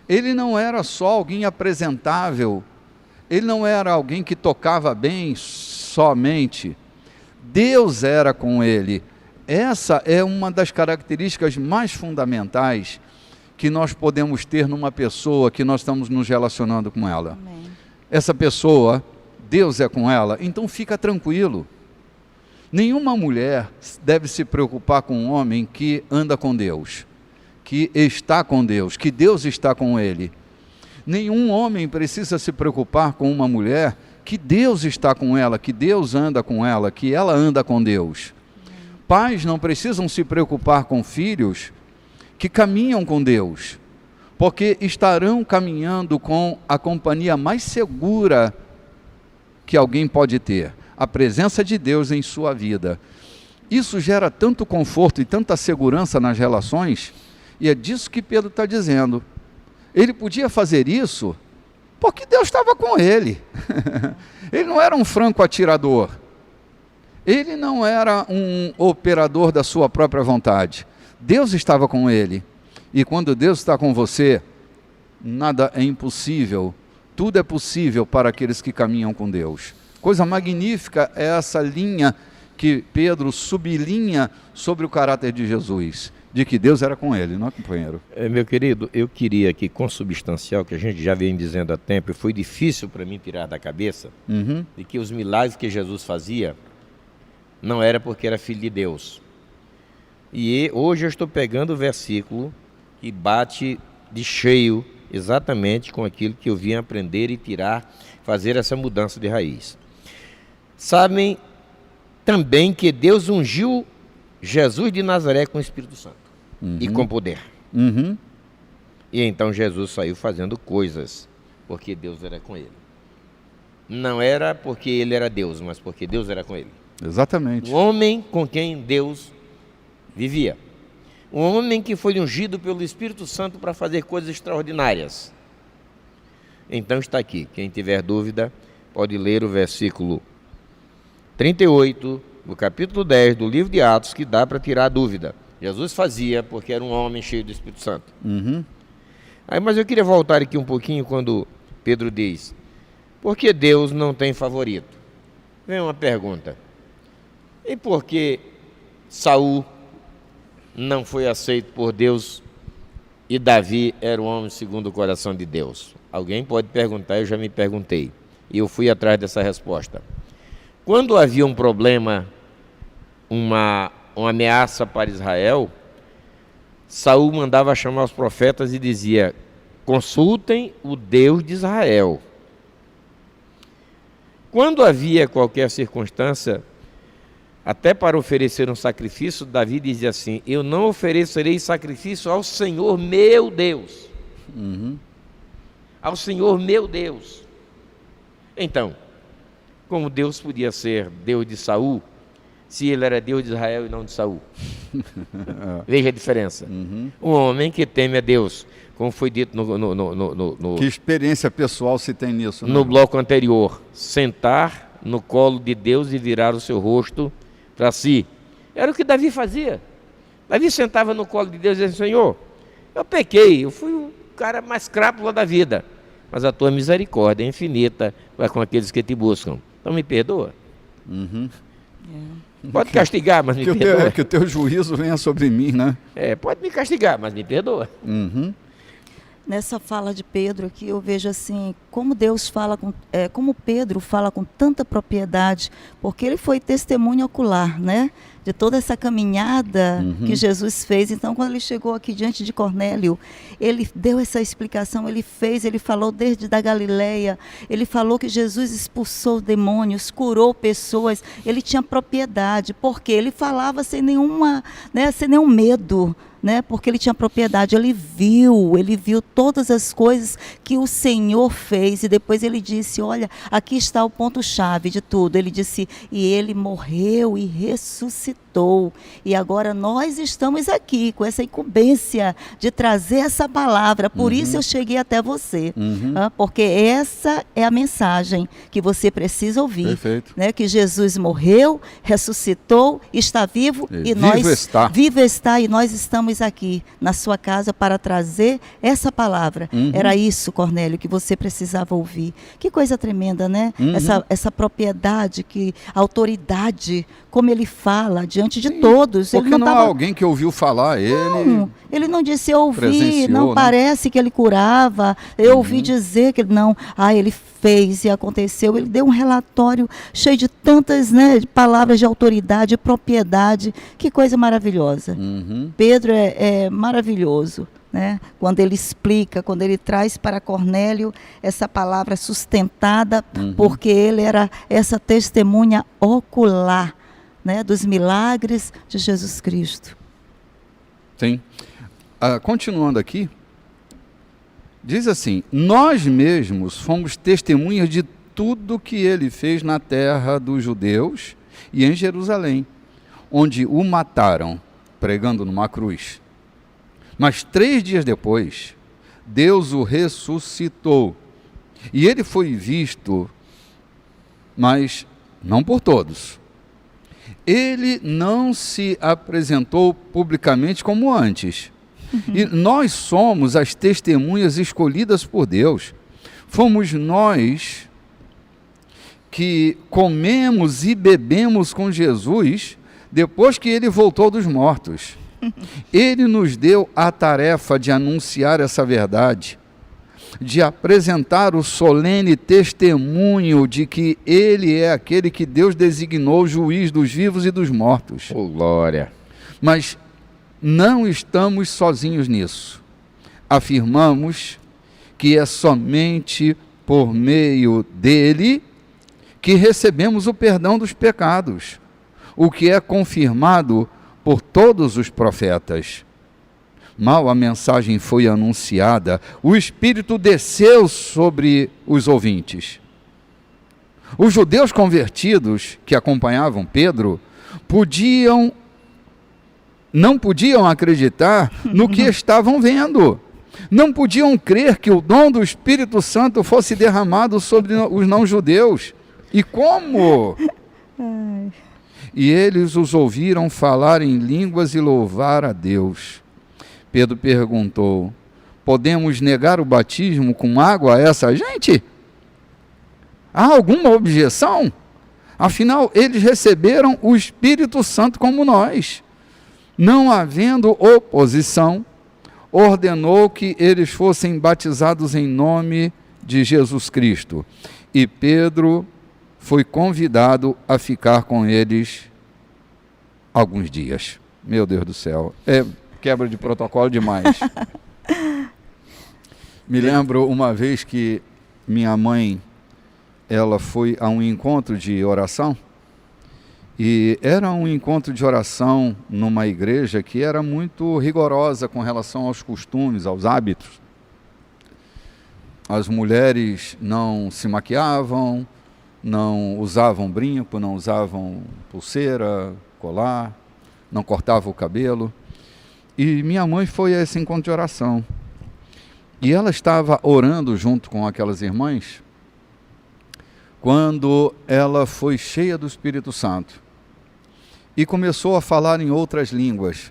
Ele não era só alguém apresentável, ele não era alguém que tocava bem somente. Deus era com ele. Essa é uma das características mais fundamentais que nós podemos ter numa pessoa que nós estamos nos relacionando com ela. Amém. Essa pessoa, Deus é com ela, então fica tranquilo. Nenhuma mulher deve se preocupar com um homem que anda com Deus, que está com Deus, que Deus está com ele. Nenhum homem precisa se preocupar com uma mulher que Deus está com ela, que Deus anda com ela, que ela anda com Deus. Pais não precisam se preocupar com filhos que caminham com Deus, porque estarão caminhando com a companhia mais segura que alguém pode ter, a presença de Deus em sua vida. Isso gera tanto conforto e tanta segurança nas relações, e é disso que Pedro está dizendo. Ele podia fazer isso porque Deus estava com ele. Ele não era um franco atirador. Ele não era um operador da sua própria vontade. Deus estava com ele. E quando Deus está com você, nada é impossível. Tudo é possível para aqueles que caminham com Deus. Coisa magnífica é essa linha que Pedro sublinha sobre o caráter de Jesus, de que Deus era com ele, não é, companheiro? Meu querido, eu queria que consubstancial, que a gente já vem dizendo há tempo, e foi difícil para mim tirar da cabeça, de que os milagres que Jesus fazia não era porque era filho de Deus. E hoje eu estou pegando o versículo que bate de cheio exatamente com aquilo que eu vim aprender e tirar, fazer essa mudança de raiz. Sabem também que Deus ungiu Jesus de Nazaré com o Espírito Santo e com poder. E então Jesus saiu fazendo coisas, porque Deus era com ele. Não era porque ele era Deus, mas porque Deus era com ele. Exatamente. Um homem com quem Deus vivia. Um homem que foi ungido pelo Espírito Santo para fazer coisas extraordinárias. Então está aqui. Quem tiver dúvida, pode ler o versículo 38 do capítulo 10 do livro de Atos, que dá para tirar a dúvida. Jesus fazia porque era um homem cheio do Espírito Santo. Mas eu queria voltar aqui um pouquinho quando Pedro diz: por que Deus não tem favorito? Vem uma pergunta. E por que Saul não foi aceito por Deus e Davi era um homem segundo o coração de Deus? Alguém pode perguntar, eu já me perguntei. E eu fui atrás dessa resposta. Quando havia um problema, uma ameaça para Israel, Saul mandava chamar os profetas e dizia: consultem o Deus de Israel. Quando havia qualquer circunstância, até para oferecer um sacrifício, Davi dizia assim: eu não oferecerei sacrifício ao Senhor meu Deus. Ao Senhor meu Deus. Então, como Deus podia ser Deus de Saul, se ele era Deus de Israel e não de Saul? Veja a diferença. Um homem que teme a Deus, como foi dito no Que experiência pessoal se tem nisso, né? No bloco anterior, sentar no colo de Deus e virar o seu rosto para si. Era o que Davi fazia. Davi sentava no colo de Deus e dizia: Senhor, eu pequei, eu fui o cara mais crápula da vida, mas a tua misericórdia é infinita para com aqueles que te buscam. Então me perdoa. Pode castigar, mas me perdoa. Que o teu juízo venha sobre mim, né? Pode me castigar, mas me perdoa. Nessa fala de Pedro aqui, eu vejo assim, como Deus fala, como Pedro fala com tanta propriedade, porque ele foi testemunha ocular, né? De toda essa caminhada que Jesus fez. Então, quando ele chegou aqui diante de Cornélio, ele deu essa explicação, ele falou desde da Galileia, ele falou que Jesus expulsou demônios, curou pessoas, ele tinha propriedade, porque ele falava sem nenhum medo, né? Porque ele tinha propriedade, ele viu todas as coisas que o Senhor fez, e depois ele disse: olha, aqui está o ponto-chave de tudo. Ele disse: e ele morreu e ressuscitou, e agora nós estamos aqui com essa incumbência de trazer essa palavra, por isso eu cheguei até você, porque essa é a mensagem que você precisa ouvir. Perfeito. Né? Que Jesus morreu, ressuscitou, está vivo, e vivo está, e nós estamos aqui na sua casa para trazer essa palavra. Era isso, Cornélio, que você precisava ouvir. Que coisa tremenda, né? Essa propriedade, autoridade, como ele fala diante de todos. Porque ele não é alguém que ouviu falar, ele não disse: eu ouvi, não, né? Parece que ele curava, eu ouvi dizer que não, ele fez e aconteceu. Ele deu um relatório cheio de tantas, né, palavras de autoridade, propriedade. Que coisa maravilhosa. Pedro é maravilhoso, né? Quando ele explica, quando ele traz para Cornélio essa palavra sustentada, porque ele era essa testemunha ocular, né, dos milagres de Jesus Cristo. Sim. Continuando aqui, diz assim: nós mesmos fomos testemunhas de tudo que ele fez na terra dos judeus e em Jerusalém, onde o mataram, pregando numa cruz. Mas 3 dias depois, Deus o ressuscitou, e ele foi visto, mas não por todos. Ele não se apresentou publicamente como antes. E nós somos as testemunhas escolhidas por Deus. Fomos nós que comemos e bebemos com Jesus depois que ele voltou dos mortos. Ele nos deu a tarefa de anunciar essa verdade, de apresentar o solene testemunho de que ele é aquele que Deus designou juiz dos vivos e dos mortos. Oh, glória! Mas não estamos sozinhos nisso. Afirmamos que é somente por meio dele que recebemos o perdão dos pecados, o que é confirmado por todos os profetas. Mal a mensagem foi anunciada, o Espírito desceu sobre os ouvintes. Os judeus convertidos que acompanhavam Pedro não podiam acreditar no que estavam vendo. Não podiam crer que o dom do Espírito Santo fosse derramado sobre os não-judeus. E como? E eles os ouviram falar em línguas e louvar a Deus. Pedro perguntou: podemos negar o batismo com água a essa gente? Há alguma objeção? Afinal, eles receberam o Espírito Santo como nós. Não havendo oposição, ordenou que eles fossem batizados em nome de Jesus Cristo. E Pedro foi convidado a ficar com eles alguns dias. Meu Deus do céu, é quebra de protocolo demais. Me lembro uma vez que minha mãe, ela foi a um encontro de oração, e era um encontro de oração numa igreja que era muito rigorosa com relação aos costumes, aos hábitos. As mulheres não se maquiavam, não usavam brinco, não usavam pulseira, colar, não cortavam o cabelo. E minha mãe foi a esse encontro de oração. E ela estava orando junto com aquelas irmãs quando ela foi cheia do Espírito Santo e começou a falar em outras línguas.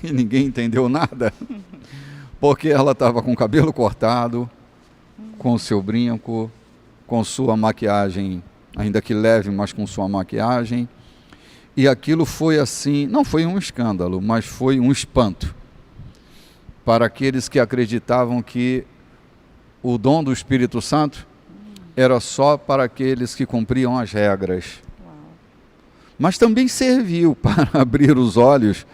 E ninguém entendeu nada, porque ela estava com o cabelo cortado, com o seu brinco, com sua maquiagem, ainda que leve, mas com sua maquiagem. E aquilo foi assim, não foi um escândalo, mas foi um espanto para aqueles que acreditavam que o dom do Espírito Santo era só para aqueles que cumpriam as regras. Mas também serviu para abrir os olhos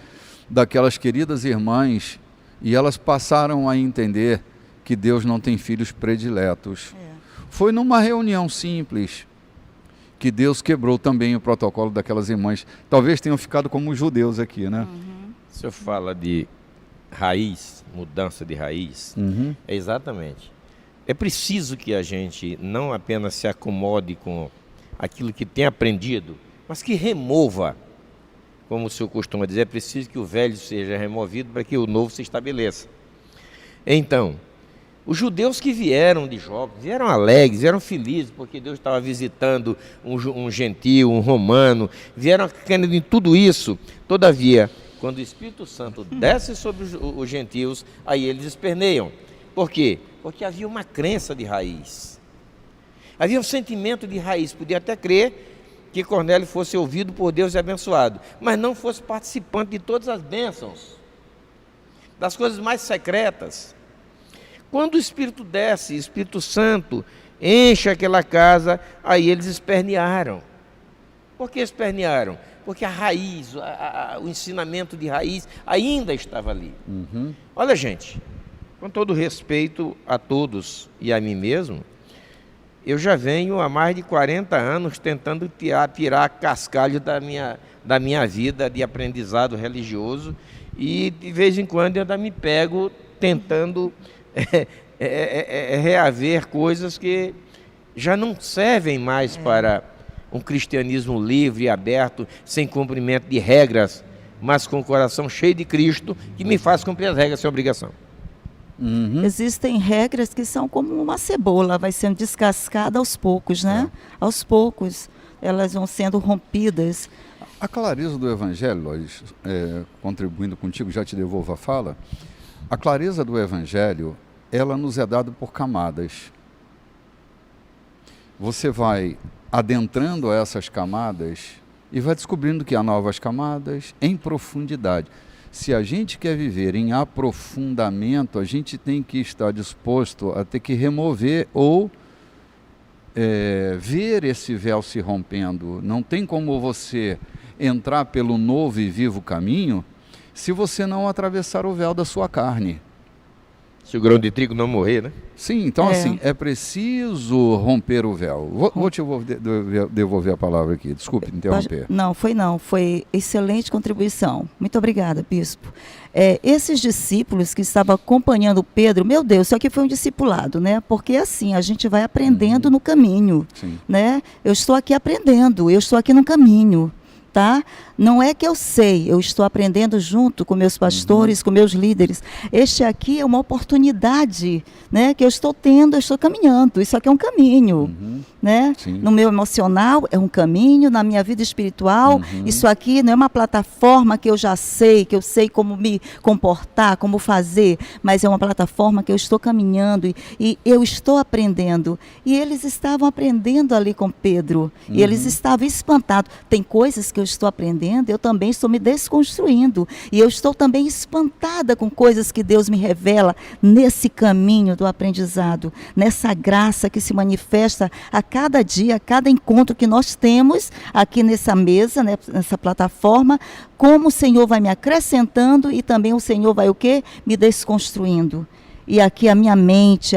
daquelas queridas irmãs, e elas passaram a entender que Deus não tem filhos prediletos. Foi numa reunião simples que Deus quebrou também o protocolo daquelas irmãs. Talvez tenham ficado como os judeus aqui, né? O senhor fala de raiz, mudança de raiz. É exatamente. É preciso que a gente não apenas se acomode com aquilo que tem aprendido, mas que remova, como o senhor costuma dizer, é preciso que o velho seja removido para que o novo se estabeleça. Então, os judeus que vieram de Jope, vieram alegres, vieram felizes, porque Deus estava visitando um gentil, um romano, vieram querendo em tudo isso. Todavia, quando o Espírito Santo desce sobre os gentios, aí eles esperneiam. Por quê? Porque havia uma crença de raiz. Havia um sentimento de raiz. Podia até crer que Cornélio fosse ouvido por Deus e abençoado, mas não fosse participante de todas as bênçãos, das coisas mais secretas. Quando o Espírito desce, o Espírito Santo enche aquela casa, aí eles espernearam. Por que espernearam? Porque a raiz, o ensinamento de raiz ainda estava ali. Olha, gente, com todo respeito a todos e a mim mesmo, eu já venho há mais de 40 anos tentando tirar cascalho da minha vida de aprendizado religioso, e de vez em quando eu ainda me pego tentando reaver coisas que já não servem mais para um cristianismo livre e aberto, sem cumprimento de regras, mas com o coração cheio de Cristo, que me faz cumprir as regras sem obrigação. Existem regras que são como uma cebola, vai sendo descascada aos poucos, né? Aos poucos elas vão sendo rompidas. A clareza do Evangelho, Lois, contribuindo contigo, já te devolvo a fala. A clareza do Evangelho, ela nos é dada por camadas. Você vai adentrando essas camadas e vai descobrindo que há novas camadas em profundidade. Se a gente quer viver em aprofundamento, a gente tem que estar disposto a ter que remover ou ver esse véu se rompendo. Não tem como você entrar pelo novo e vivo caminho se você não atravessar o véu da sua carne. Se o grão de trigo não morrer, né? Sim, então assim, é preciso romper o véu. Vou te devolver a palavra aqui, desculpe interromper. Não, foi excelente contribuição. Muito obrigada, bispo. Esses discípulos que estavam acompanhando Pedro, meu Deus, isso aqui foi um discipulado, né? Porque assim, a gente vai aprendendo no caminho, né? Eu estou aqui aprendendo, eu estou aqui no caminho. Tá? Não é que eu sei, eu estou aprendendo junto com meus pastores, com meus líderes. Este aqui é uma oportunidade, né, que eu estou tendo, eu estou caminhando. Isso aqui é um caminho, né? No meu emocional é um caminho, na minha vida espiritual, isso aqui não é uma plataforma que eu já sei, que eu sei como me comportar, como fazer, mas é uma plataforma que eu estou caminhando e eu estou aprendendo. E eles estavam aprendendo ali com Pedro, e eles estavam espantados. Tem coisas que eu estou aprendendo, eu também estou me desconstruindo. E eu estou também espantada com coisas que Deus me revela nesse caminho do aprendizado, nessa graça que se manifesta a cada dia, a cada encontro que nós temos aqui nessa mesa, né, nessa plataforma, como o Senhor vai me acrescentando e também o Senhor vai o quê? Me desconstruindo. E aqui a minha mente,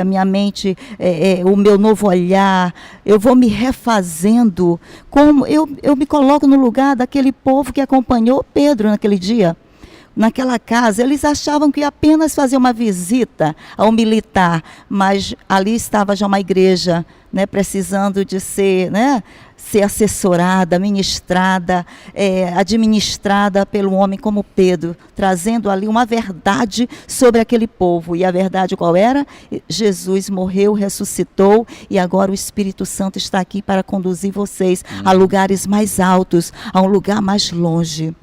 o meu novo olhar, eu vou me refazendo, como eu me coloco no lugar daquele povo que acompanhou Pedro naquele dia. Naquela casa, eles achavam que apenas fazer uma visita ao militar, mas ali estava já uma igreja, né, precisando de ser, né, ser assessorada, ministrada, administrada pelo homem como Pedro, trazendo ali uma verdade sobre aquele povo. E a verdade qual era? Jesus morreu, ressuscitou e agora o Espírito Santo está aqui para conduzir vocês a lugares mais altos, a um lugar mais longe.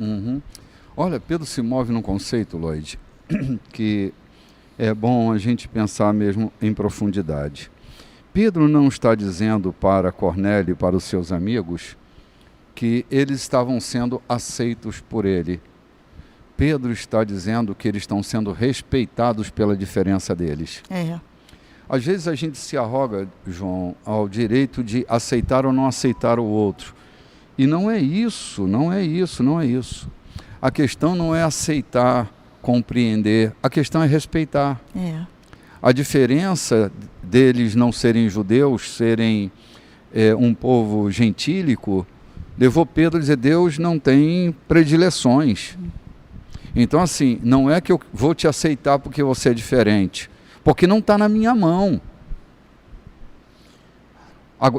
Olha, Pedro se move num conceito, Lloyd, que é bom a gente pensar mesmo em profundidade. Pedro não está dizendo para Cornélio e para os seus amigos que eles estavam sendo aceitos por ele. Pedro está dizendo que eles estão sendo respeitados pela diferença deles. Às vezes a gente se arroga, João, ao direito de aceitar ou não aceitar o outro. E não é isso, não é isso, não é isso. A questão não é aceitar, compreender, a questão é respeitar. A diferença deles não serem judeus, serem um povo gentílico, levou Pedro a dizer, Deus não tem predileções. Então assim, não é que eu vou te aceitar porque você é diferente, porque não está na minha mão.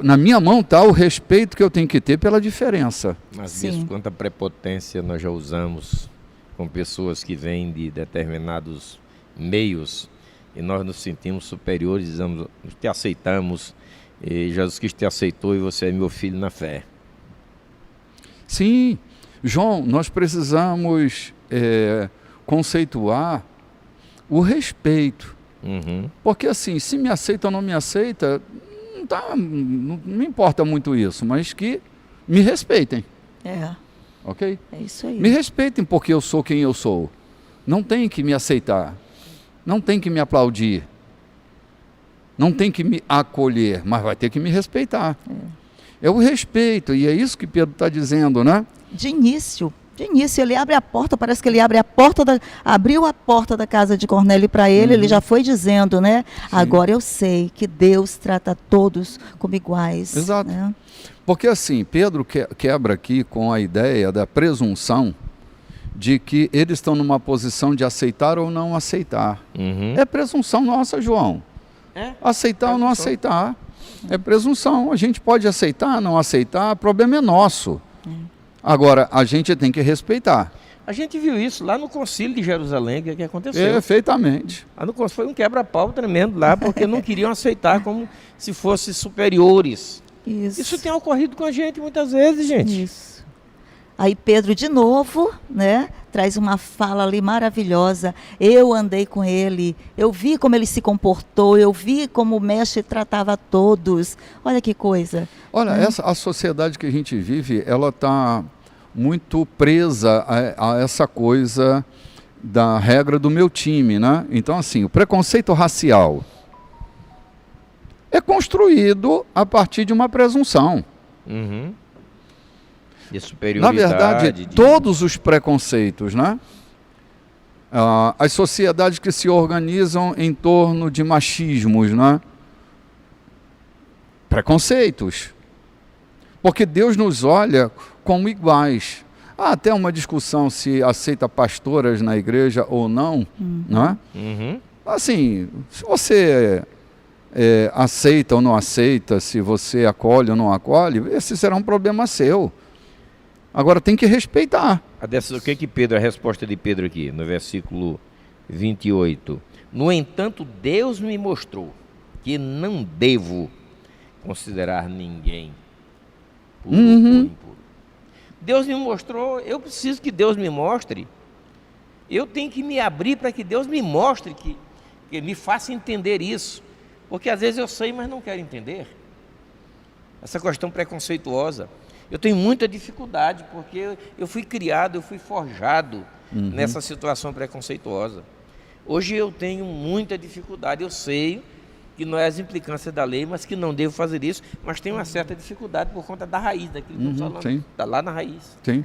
Na minha mão está o respeito que eu tenho que ter pela diferença. Mas isso, quanta prepotência nós já usamos com pessoas que vêm de determinados meios e nós nos sentimos superiores, dizemos, te aceitamos, e Jesus Cristo te aceitou e você é meu filho na fé. Sim, João, nós precisamos conceituar o respeito. Porque assim, se me aceita ou não me aceita, não importa muito isso, mas que me respeitem. Ok? É isso aí. Me respeitem porque eu sou quem eu sou. Não tem que me aceitar. Não tem que me aplaudir. Não tem que me acolher, mas vai ter que me respeitar. É o respeito, e é isso que Pedro está dizendo, né? De início, ele abre a porta, parece que ele abriu a porta da casa de Cornélio para ele já foi dizendo, né? Sim. Agora eu sei que Deus trata todos como iguais. Exato. Né? Porque assim, Pedro quebra aqui com a ideia da presunção de que eles estão numa posição de aceitar ou não aceitar. É presunção nossa, João. Aceitar ou não aceitar. É presunção. A gente pode aceitar, não aceitar, o problema é nosso. Agora, a gente tem que respeitar. A gente viu isso lá no Concílio de Jerusalém, o que aconteceu. Perfeitamente. Lá no Concílio foi um quebra-pau tremendo lá, porque não queriam aceitar como se fossem superiores. Isso tem ocorrido com a gente muitas vezes, gente. Isso. Aí Pedro de novo, né, traz uma fala ali maravilhosa. Eu andei com ele, eu vi como ele se comportou, eu vi como o mestre tratava todos. Olha que coisa. Olha, a sociedade que a gente vive, ela está muito presa a essa coisa da regra do meu time, né? Então, assim, o preconceito racial é construído a partir de uma presunção. De superioridade. Na verdade, todos os preconceitos, né? As sociedades que se organizam em torno de machismos, né? Preconceitos. Porque Deus nos olha como iguais. Há até uma discussão se aceita pastoras na igreja ou não, né? Assim, se você aceita ou não aceita, se você acolhe ou não acolhe, esse será um problema seu. Agora tem que respeitar. O que Pedro, a resposta de Pedro aqui, no versículo 28. No entanto, Deus me mostrou que não devo considerar ninguém puro ou impuro. Deus me mostrou, eu preciso que Deus me mostre. Eu tenho que me abrir para que Deus me mostre, que me faça entender isso. Porque às vezes eu sei, mas não quero entender. Essa questão preconceituosa. Eu tenho muita dificuldade, porque eu fui criado, eu fui forjado nessa situação preconceituosa. Hoje eu tenho muita dificuldade, eu sei que não é as implicâncias da lei, mas que não devo fazer isso, mas tenho uma certa dificuldade por conta da raiz, daquilo que eu estou falando, está lá na raiz. Sim.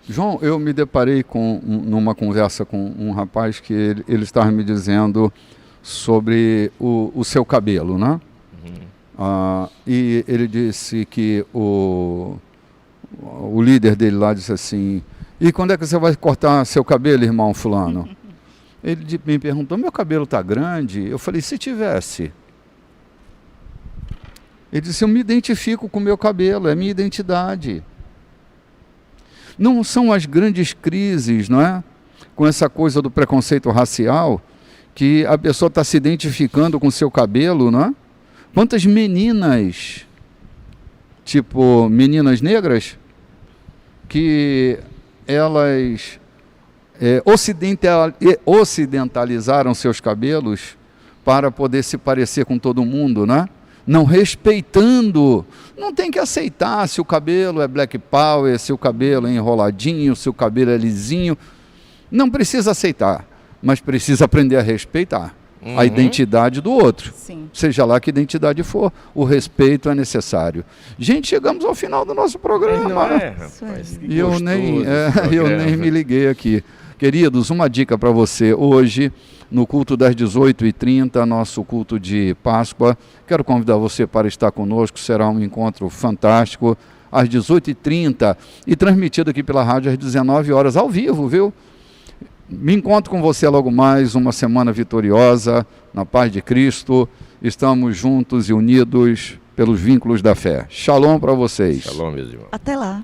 João, eu me deparei numa conversa com um rapaz que ele estava me dizendo sobre o seu cabelo, né? E ele disse que o líder dele lá disse assim: e quando é que você vai cortar seu cabelo, irmão fulano? Ele me perguntou: meu cabelo está grande? Eu falei: se tivesse. Ele disse: eu me identifico com o meu cabelo, é minha identidade. Não são as grandes crises, não é? Com essa coisa do preconceito racial, que a pessoa está se identificando com o seu cabelo, não é? Quantas meninas, tipo meninas negras, que elas ocidentalizaram seus cabelos para poder se parecer com todo mundo, né? Não respeitando, não tem que aceitar se o cabelo é black power, se o cabelo é enroladinho, se o cabelo é lisinho, não precisa aceitar, mas precisa aprender a respeitar a identidade do outro. Sim. Seja lá que identidade for, o respeito é necessário. Gente, chegamos ao final do nosso programa. Não é, rapaz, e eu nem me liguei aqui. Queridos, uma dica para você. Hoje, no culto das 18h30, nosso culto de Páscoa, quero convidar você para estar conosco. Será um encontro fantástico, às 18h30 e transmitido aqui pela rádio às 19 horas, ao vivo, viu? Me encontro com você logo mais, uma semana vitoriosa, na paz de Cristo. Estamos juntos e unidos pelos vínculos da fé. Shalom para vocês. Shalom, meus irmãos. Até lá.